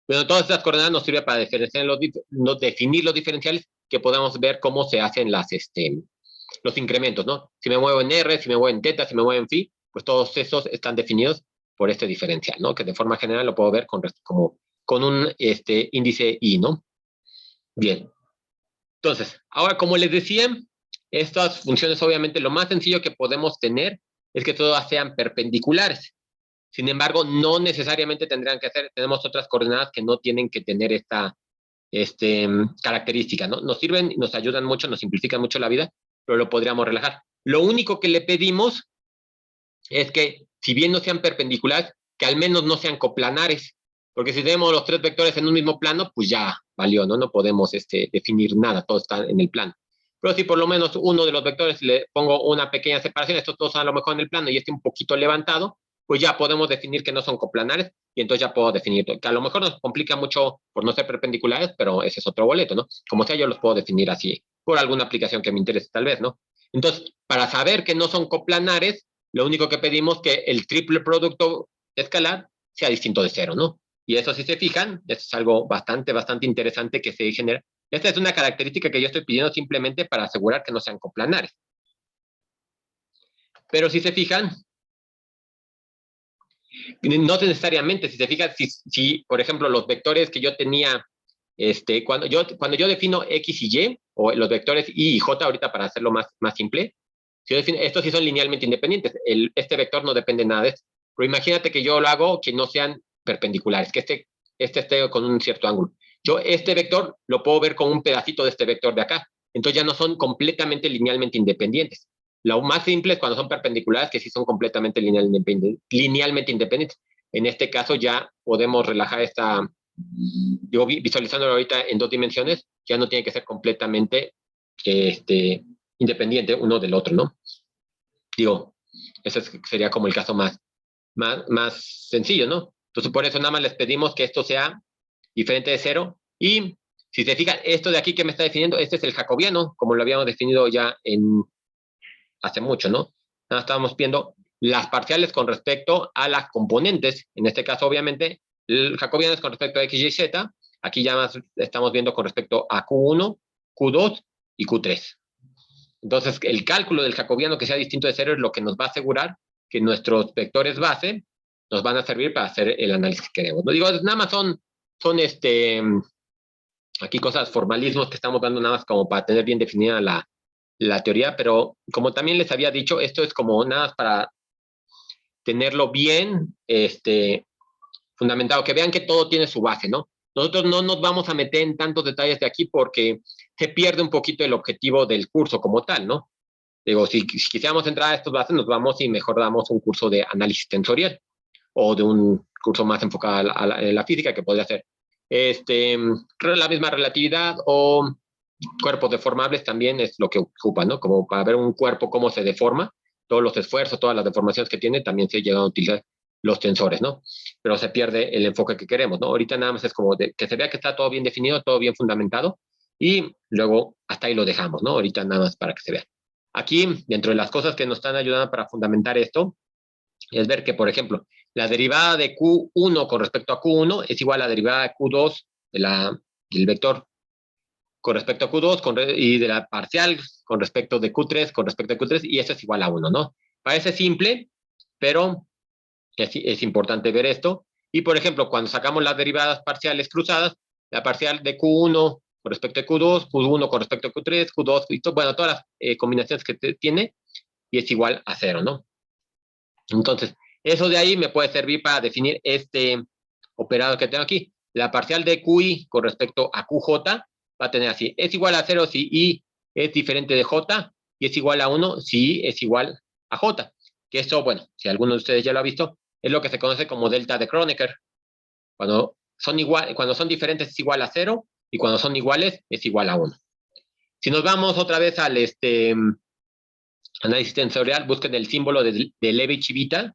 bueno, todas estas coordenadas nos sirven para definir los diferenciales, que podamos ver cómo se hacen los incrementos, ¿no? Si me muevo en R, si me muevo en teta, si me muevo en phi, pues todos esos están definidos por este diferencial, ¿no? Que de forma general lo puedo ver con un índice I, ¿no? Bien. Entonces, ahora, como les decía, estas funciones, obviamente, lo más sencillo que podemos tener es que todas sean perpendiculares. Sin embargo, no necesariamente tendrían que ser, tenemos otras coordenadas que no tienen que tener esta característica, ¿no? Nos sirven, nos ayudan mucho, nos simplifican mucho la vida, pero lo podríamos relajar. Lo único que le pedimos es que, si bien no sean perpendiculares, que al menos no sean coplanares, porque si tenemos los tres vectores en un mismo plano, pues ya valió, ¿no? No podemos definir nada, todo está en el plano. Pero si por lo menos uno de los vectores le pongo una pequeña separación, estos todos a lo mejor en el plano y este un poquito levantado, pues ya podemos definir que no son coplanares y entonces ya puedo definir, que a lo mejor nos complica mucho por no ser perpendiculares, pero ese es otro boleto, ¿no? Como sea, yo los puedo definir así, por alguna aplicación que me interese tal vez, ¿no? Entonces, para saber que no son coplanares, lo único que pedimos es que el triple producto escalar sea distinto de cero, ¿no? Y eso, si se fijan, es algo bastante interesante que se genera. Esta es una característica que yo estoy pidiendo simplemente para asegurar que no sean coplanares. Pero si se fijan, no necesariamente, si se fijan, si por ejemplo, los vectores que yo tenía, cuando yo defino X y Y, o los vectores Y y J, ahorita para hacerlo más simple, si yo defino, estos sí son linealmente independientes. Este vector no depende nada de esto. Pero imagínate que yo lo hago que no sean perpendiculares, que este esté con un cierto ángulo. Yo este vector lo puedo ver como un pedacito de este vector de acá. Entonces ya no son completamente linealmente independientes. Lo más simple es cuando son perpendiculares, que sí son completamente linealmente independientes. En este caso ya podemos relajar digo, visualizándolo ahorita en dos dimensiones, ya no tiene que ser completamente independiente uno del otro, ¿no? Digo, ese sería como el caso más sencillo, ¿no? Entonces, por eso nada más les pedimos que esto sea diferente de cero. Y si se fijan, esto de aquí que me está definiendo, este es el jacobiano, como lo habíamos definido ya hace mucho, ¿no? Nada, estábamos viendo las parciales con respecto a las componentes. En este caso, obviamente, el jacobiano es con respecto a x, y, z. Aquí ya más estamos viendo con respecto a Q1, Q2 y Q3. Entonces, el cálculo del jacobiano que sea distinto de cero es lo que nos va a asegurar que nuestros vectores base nos van a servir para hacer el análisis que queremos. No digo, nada más son aquí cosas, formalismos que estamos dando nada más como para tener bien definida la teoría, pero como también les había dicho, esto es como nada más para tenerlo bien fundamentado, que vean que todo tiene su base, ¿no? Nosotros no nos vamos a meter en tantos detalles de aquí porque se pierde un poquito el objetivo del curso como tal, ¿no? Digo, si quisiéramos entrar a estos bases, nos vamos y mejor damos un curso de análisis tensorial o de un curso más enfocado a la física que podría ser la misma relatividad o cuerpos deformables también es lo que ocupa, ¿no? Como para ver un cuerpo cómo se deforma, todos los esfuerzos, todas las deformaciones que tiene, también se llegan a utilizar los tensores, ¿no? Pero se pierde el enfoque que queremos, ¿no? Ahorita nada más es como que se vea que está todo bien definido, todo bien fundamentado, y luego hasta ahí lo dejamos, ¿no? Ahorita nada más para que se vea. Aquí, dentro de las cosas que nos están ayudando para fundamentar esto, es ver que, por ejemplo, la derivada de Q1 con respecto a Q1 es igual a la derivada de Q2 del vector con respecto a Q2 y de la parcial con respecto de Q3 con respecto a Q3, y eso es igual a 1, ¿no? Parece simple, pero es importante ver esto. Y, por ejemplo, cuando sacamos las derivadas parciales cruzadas, la parcial de Q1 con respecto a Q2, Q1 con respecto a Q3, Q2, y bueno, todas las combinaciones que tiene, y es igual a 0, ¿no? Entonces, eso de ahí me puede servir para definir este operador que tengo aquí. La parcial de QI con respecto a QJ va a tener así. Es igual a 0 si I es diferente de J y es igual a 1 si I es igual a J. Que eso, bueno, si alguno de ustedes ya lo ha visto, es lo que se conoce como delta de Kronecker. Cuando son diferentes es igual a 0 y cuando son iguales es igual a 1. Si nos vamos otra vez al análisis tensorial, busquen el símbolo de Levi-Civita.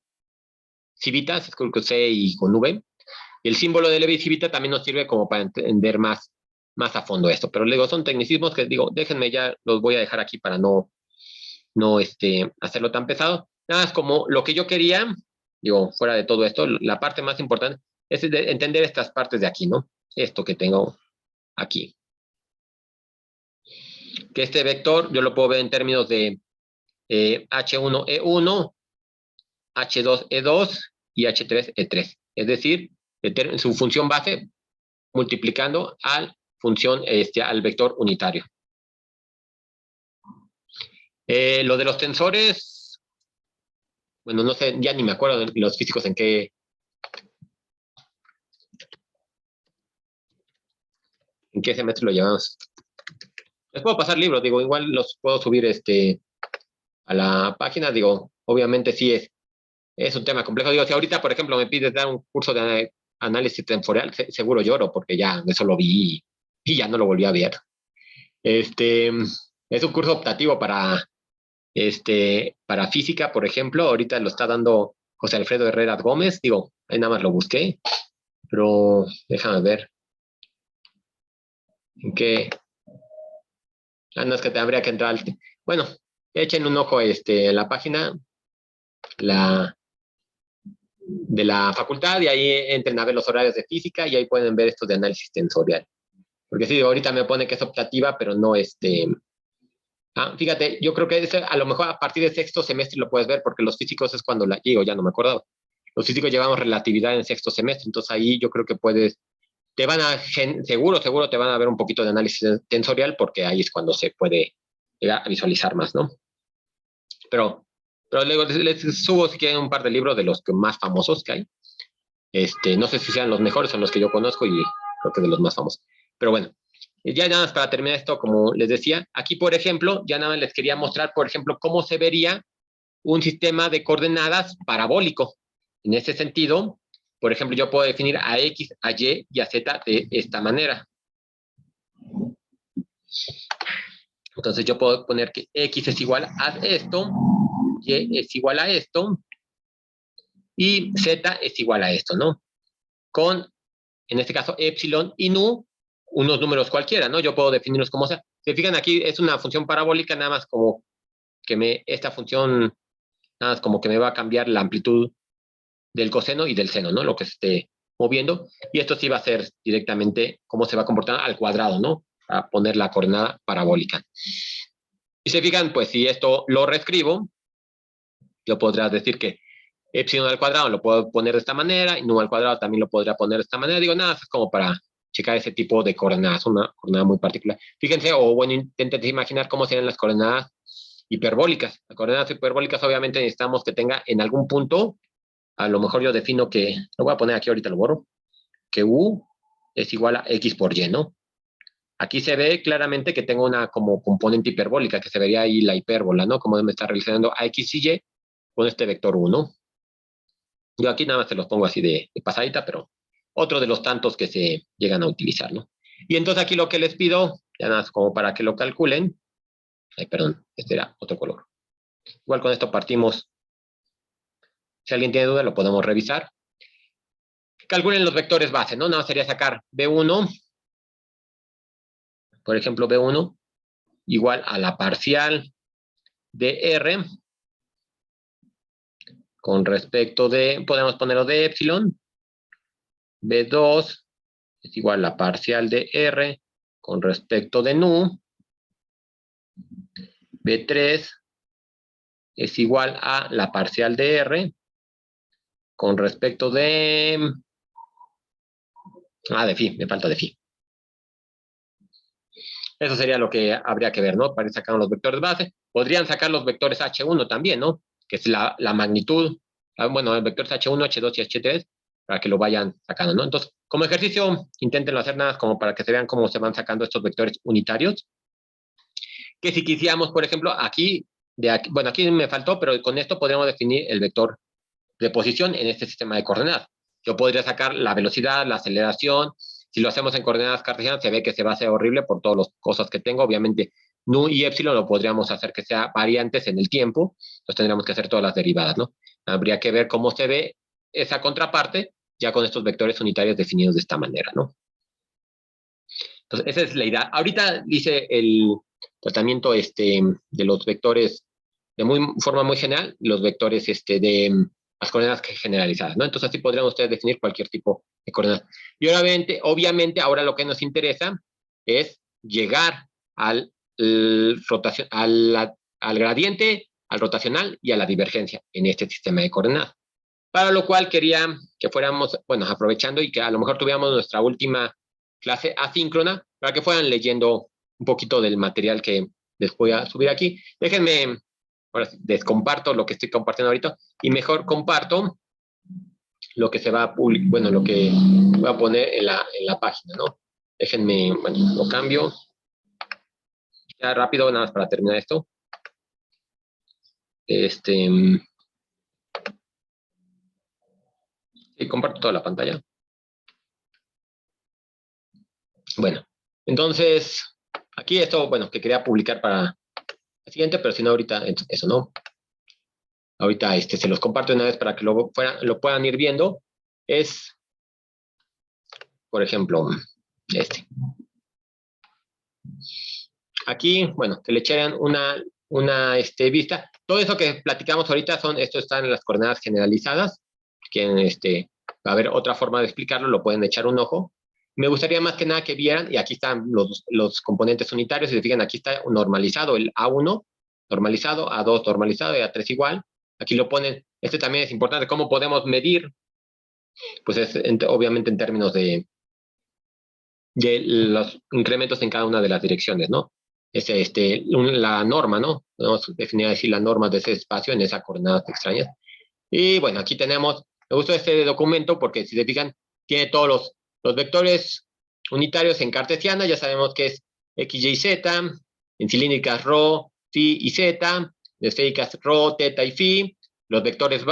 Civita se escribe con C y con V. Y el símbolo de Levi-Civita también nos sirve como para entender más a fondo esto. Pero luego son tecnicismos que digo, déjenme ya, los voy a dejar aquí para no hacerlo tan pesado. Nada más como lo que yo quería, digo, fuera de todo esto, la parte más importante es entender estas partes de aquí, ¿no? Esto que tengo aquí. Que este vector yo lo puedo ver en términos de H1E1, H2E2 y H3E3. Es decir, su función base multiplicando al vector unitario. Lo de los tensores, bueno, no sé, ya ni me acuerdo de los físicos en qué semestre lo llevamos. Les puedo pasar libros, digo, igual los puedo subir a la página, digo, obviamente sí es un tema complejo. Digo, si ahorita, por ejemplo, me pides dar un curso de análisis temporal, seguro lloro porque ya eso lo vi y ya no lo volví a ver. Este, es un curso optativo para física, por ejemplo. Ahorita lo está dando José Alfredo Herrera Gómez. Digo, ahí nada más lo busqué, pero déjame ver en qué. No, es que te habría que entrar Bueno, echen un ojo en la página la, de la facultad y ahí entren a ver los horarios de física y ahí pueden ver estos de análisis tensorial. Porque sí, ahorita me pone que es optativa, pero no fíjate, yo creo que a lo mejor a partir de sexto semestre lo puedes ver porque los físicos es cuando la digo, ya no me acordaba. Los físicos llevamos relatividad en sexto semestre, entonces ahí yo creo que seguro te van a ver un poquito de análisis tensorial porque ahí es cuando se puede llegar a visualizar más, ¿no? Pero, pero luego les subo si quieren un par de libros de los más famosos que hay. No sé si sean los mejores, son los que yo conozco y creo que de los más famosos. Pero bueno, ya nada más para terminar esto, como les decía, aquí por ejemplo, ya nada más les quería mostrar, por ejemplo, cómo se vería un sistema de coordenadas parabólico. En ese sentido, por ejemplo, yo puedo definir a X, a Y y a Z de esta manera. Entonces yo puedo poner que X es igual a esto, Y es igual a esto, y Z es igual a esto, ¿no? Con, en este caso, epsilon y nu, unos números cualquiera, ¿no? Yo puedo definirlos como sea. Se fijan aquí, es una función parabólica, nada más como que esta función, nada más como que me va a cambiar la amplitud del coseno y del seno, ¿no? Lo que se esté moviendo. Y esto sí va a ser directamente cómo se va a comportar al cuadrado, ¿no? A poner la coordenada parabólica. Y se fijan, pues si esto lo reescribo, yo podría decir que epsilon al cuadrado lo puedo poner de esta manera, y nu al cuadrado también lo podría poner de esta manera. Digo, nada, es como para checar ese tipo de coordenadas, una coordenada muy particular. Fíjense, o bueno, intenten imaginar cómo serían las coordenadas hiperbólicas. Las coordenadas hiperbólicas obviamente necesitamos que tenga en algún punto, a lo mejor yo defino que, lo voy a poner aquí, ahorita lo borro, que u es igual a x por y, ¿no? Aquí se ve claramente que tengo una como componente hiperbólica, que se vería ahí la hipérbola, ¿no? Como me está relacionando a x y y con este vector 1. Yo aquí nada más se los pongo así de pasadita, pero otro de los tantos que se llegan a utilizar, ¿no? Y entonces aquí lo que les pido, ya nada más como para que lo calculen, perdón, este era otro color. Igual con esto partimos. Si alguien tiene duda, lo podemos revisar. Calculen los vectores base, ¿no? Nada más sería sacar B1, por ejemplo, B1 igual a la parcial de R con respecto de, podemos ponerlo de epsilon, B2 es igual a la parcial de R con respecto de nu, B3 es igual a la parcial de R con respecto de... de phi, me falta de phi. Eso sería lo que habría que ver, ¿no? Para ir sacando los vectores base. Podrían sacar los vectores H1 también, ¿no? Que es la magnitud. Bueno, el vector es H1, H2 y H3, para que lo vayan sacando, ¿no? Entonces, como ejercicio, inténtenlo hacer nada como para que se vean cómo se van sacando estos vectores unitarios. Que si quisiéramos, por ejemplo, bueno, aquí me faltó, pero con esto podríamos definir el vector de posición en este sistema de coordenadas. Yo podría sacar la velocidad, la aceleración. Si lo hacemos en coordenadas cartesianas, se ve que se va a hacer horrible por todas las cosas que tengo. Obviamente, nu y epsilon lo podríamos hacer que sea variantes en el tiempo. Entonces tendríamos que hacer todas las derivadas, ¿no? Habría que ver cómo se ve esa contraparte ya con estos vectores unitarios definidos de esta manera, ¿no? Entonces, esa es la idea. Ahorita dice el tratamiento de los vectores de forma muy general, los vectores de las coordenadas generalizadas, ¿no? Entonces, así podrían ustedes definir cualquier tipo de coordenada. Y obviamente, ahora lo que nos interesa es llegar al gradiente, al rotacional y a la divergencia en este sistema de coordenadas. Para lo cual quería que fuéramos, bueno, aprovechando y que a lo mejor tuviéramos nuestra última clase asíncrona para que fueran leyendo un poquito del material que les voy a subir aquí. Déjenme, ahora sí, descomparto lo que estoy compartiendo ahorita y mejor comparto lo que se va a publicar, bueno, lo que voy a poner en la página, ¿no? Déjenme, bueno, lo cambio. está rápido, nada más para terminar esto. Y comparto toda la pantalla. Bueno, entonces, aquí esto, bueno, que quería publicar para la siguiente, pero si no ahorita, eso no. Ahorita se los comparto una vez para que lo puedan ir viendo. Es, por ejemplo, Aquí, bueno, que le echaran una vista. Todo eso que platicamos ahorita esto está en las coordenadas generalizadas. Quieren, va a haber otra forma de explicarlo, lo pueden echar un ojo. Me gustaría más que nada que vieran, y aquí están los componentes unitarios, y se fijan, aquí está normalizado el A1, normalizado, A2 normalizado y A3 igual. Aquí lo ponen, también es importante, ¿cómo podemos medir? Pues es obviamente en términos de los incrementos en cada una de las direcciones, ¿no? Es la norma, ¿no? Podemos definir así la norma de ese espacio en esas coordenadas extrañas. Y bueno, aquí tenemos, me gustó este documento porque si se fijan, tiene todos los vectores unitarios en cartesiana, ya sabemos que es x, y, z, en cilíndricas rho, phi y z, en esféricas rho, teta y phi, los vectores,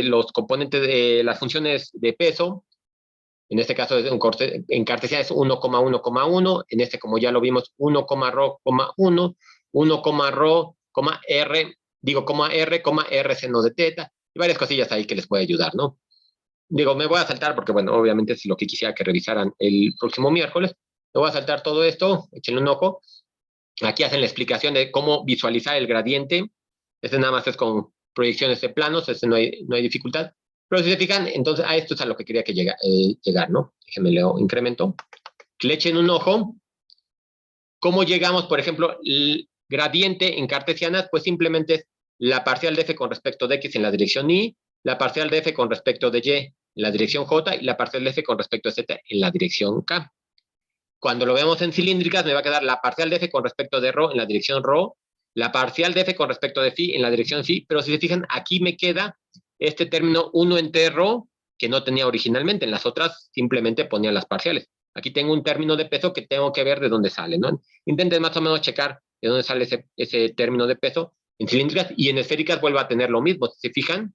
los componentes de las funciones de peso, en este caso en cartesiana es 1,1,1, en como ya lo vimos, 1,rho, 1, 1,rho, r, r seno de teta, y varias cosillas ahí que les puede ayudar, ¿no? Digo, me voy a saltar porque, bueno, obviamente es lo que quisiera que revisaran el próximo miércoles. Me voy a saltar todo esto, échenle un ojo. Aquí hacen la explicación de cómo visualizar el gradiente. Nada más es con proyecciones de planos, no hay dificultad. Pero si se fijan, entonces a esto es a lo que quería que llegar, ¿no? Déjenme leo, incremento. Que le echen un ojo. ¿Cómo llegamos, por ejemplo, el gradiente en cartesianas? Pues simplemente es la parcial de f con respecto de x en la dirección y, la parcial de f con respecto de y en la dirección j y la parcial de f con respecto de z en la dirección k. Cuando lo vemos en cilíndricas, me va a quedar la parcial de f con respecto de rho en la dirección rho, la parcial de f con respecto de phi en la dirección phi, pero si se fijan, aquí me queda este término 1 entre rho, que no tenía originalmente. En las otras simplemente ponía las parciales. Aquí tengo un término de peso que tengo que ver de dónde sale, ¿no? Intenten más o menos checar de dónde sale ese término de peso en cilíndricas, y en esféricas vuelvo a tener lo mismo. Si se fijan,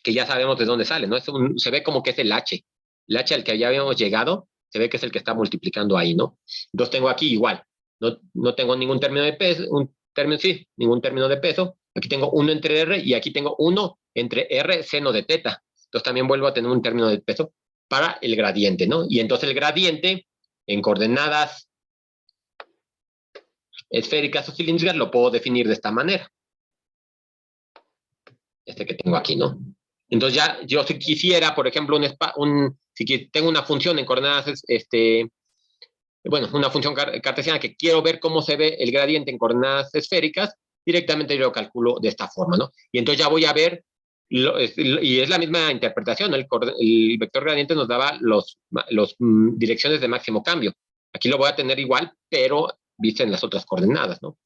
que ya sabemos de dónde sale, ¿no? Se ve como que es el H. El H al que ya habíamos llegado, se ve que es el que está multiplicando ahí, ¿no? Entonces tengo aquí igual. No tengo ningún término de peso, ningún término de peso. Aquí tengo 1 entre R y aquí tengo 1 entre R seno de teta. Entonces también vuelvo a tener un término de peso para el gradiente, ¿no? Y entonces el gradiente en coordenadas esféricas o cilíndricas lo puedo definir de esta manera. Que tengo aquí, ¿no? Entonces ya yo si quisiera, por ejemplo, si tengo una función en coordenadas, bueno, una función cartesiana que quiero ver cómo se ve el gradiente en coordenadas esféricas, directamente yo lo calculo de esta forma, ¿no? Y entonces ya voy a ver, y es la misma interpretación, ¿no? El vector gradiente nos daba los direcciones de máximo cambio. Aquí lo voy a tener igual, pero visto en las otras coordenadas, ¿no?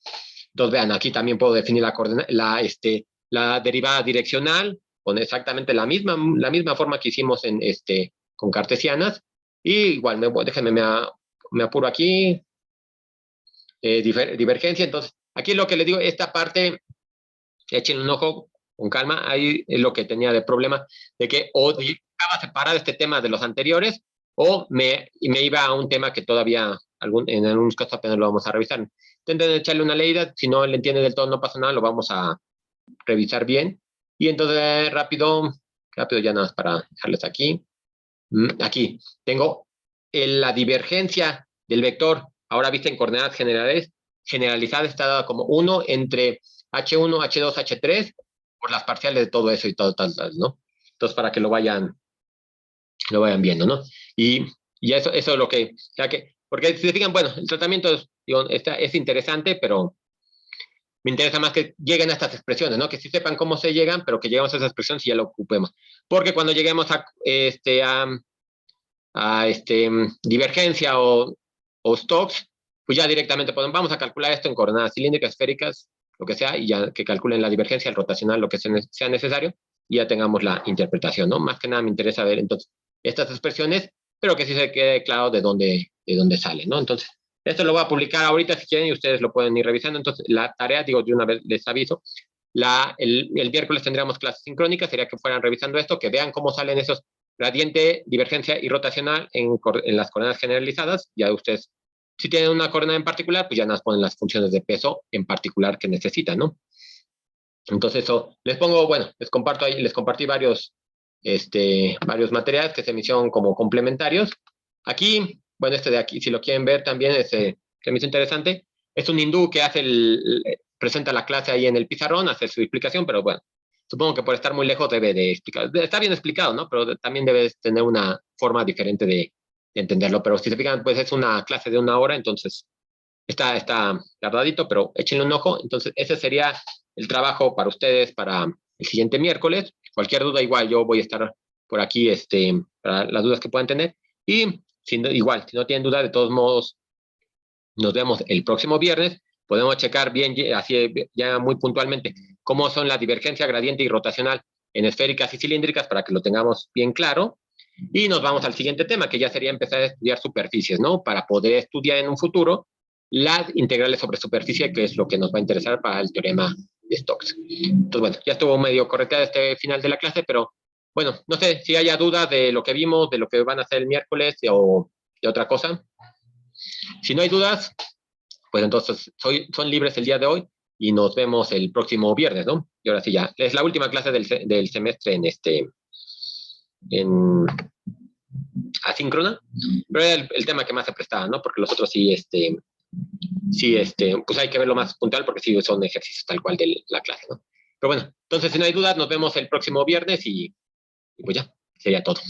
Entonces vean, aquí también puedo definir la derivada direccional con exactamente la misma forma que hicimos con cartesianas. Y igual, déjenme, me apuro aquí. Divergencia. Entonces, aquí lo que les digo, esta parte, echen un ojo con calma. Ahí es lo que tenía de problema, de que o estaba separado este tema de los anteriores, o me iba a un tema que todavía en algunos casos apenas lo vamos a revisar. Intenten echarle una leída. Si no le entienden del todo, no pasa nada, lo vamos a revisar bien. Y entonces rápido ya nada más para dejarles aquí. Aquí tengo la divergencia del vector, ahora vista en coordenadas generalizada, está dada como 1 entre H1, H2, H3, por las parciales de todo eso y todo tal, ¿no? Entonces, para que lo vayan viendo, ¿no? Y eso es lo que, porque si se fijan, bueno, el tratamiento es interesante, pero me interesa más que lleguen a estas expresiones, ¿no? Que sí sepan cómo se llegan, pero que lleguemos a esas expresiones y ya lo ocupemos. Porque cuando lleguemos a divergencia o Stokes, pues ya directamente vamos a calcular esto en coordenadas cilíndricas, esféricas, lo que sea, y ya que calculen la divergencia, el rotacional, lo que sea necesario, y ya tengamos la interpretación, ¿no? Más que nada me interesa ver entonces estas expresiones, pero que sí se quede claro de dónde sale, ¿no? Entonces, Esto lo voy a publicar ahorita si quieren y ustedes lo pueden ir revisando. Entonces, la tarea, digo, de una vez les aviso, el miércoles tendríamos clases sincrónicas, sería que fueran revisando esto, que vean cómo salen esos gradiente, divergencia y rotacional en las coordenadas generalizadas. Ya ustedes, si tienen una coordenada en particular, pues ya nos ponen las funciones de peso en particular que necesitan, ¿no? Entonces, eso, les pongo, bueno, les comparto ahí, les compartí varios materiales que se me hicieron como complementarios. Aquí, bueno, este de aquí, si lo quieren ver también, se me hizo interesante. Es un hindú que presenta la clase ahí en el pizarrón, hace su explicación, pero bueno, supongo que por estar muy lejos debe de explicar. Está bien explicado, ¿no? Pero también debe tener una forma diferente de entenderlo. Pero si se fijan, pues es una clase de 1 hora, entonces está tardadito, pero échenle un ojo. Entonces, ese sería el trabajo para ustedes para el siguiente miércoles. Cualquier duda, igual yo voy a estar por aquí para las dudas que puedan tener. Y igual, si no tienen duda, de todos modos, nos vemos el próximo viernes. Podemos checar bien, así ya muy puntualmente, cómo son la divergencia, gradiente y rotacional en esféricas y cilíndricas para que lo tengamos bien claro. Y nos vamos al siguiente tema, que ya sería empezar a estudiar superficies, ¿no? Para poder estudiar en un futuro las integrales sobre superficie, que es lo que nos va a interesar para el teorema de Stokes. Entonces, bueno, ya estuvo medio correcta este final de la clase, pero bueno, no sé si haya dudas de lo que vimos, de lo que van a hacer el miércoles o de otra cosa. Si no hay dudas, pues entonces son libres el día de hoy y nos vemos el próximo viernes, ¿no? Y ahora sí, ya es la última clase del semestre en asíncrona, pero era el tema que más se prestaba, ¿no? Porque los otros pues hay que verlo más puntual porque sí son ejercicios tal cual de la clase, ¿no? Pero bueno, entonces si no hay dudas, nos vemos el próximo viernes y pues ya, sería todo.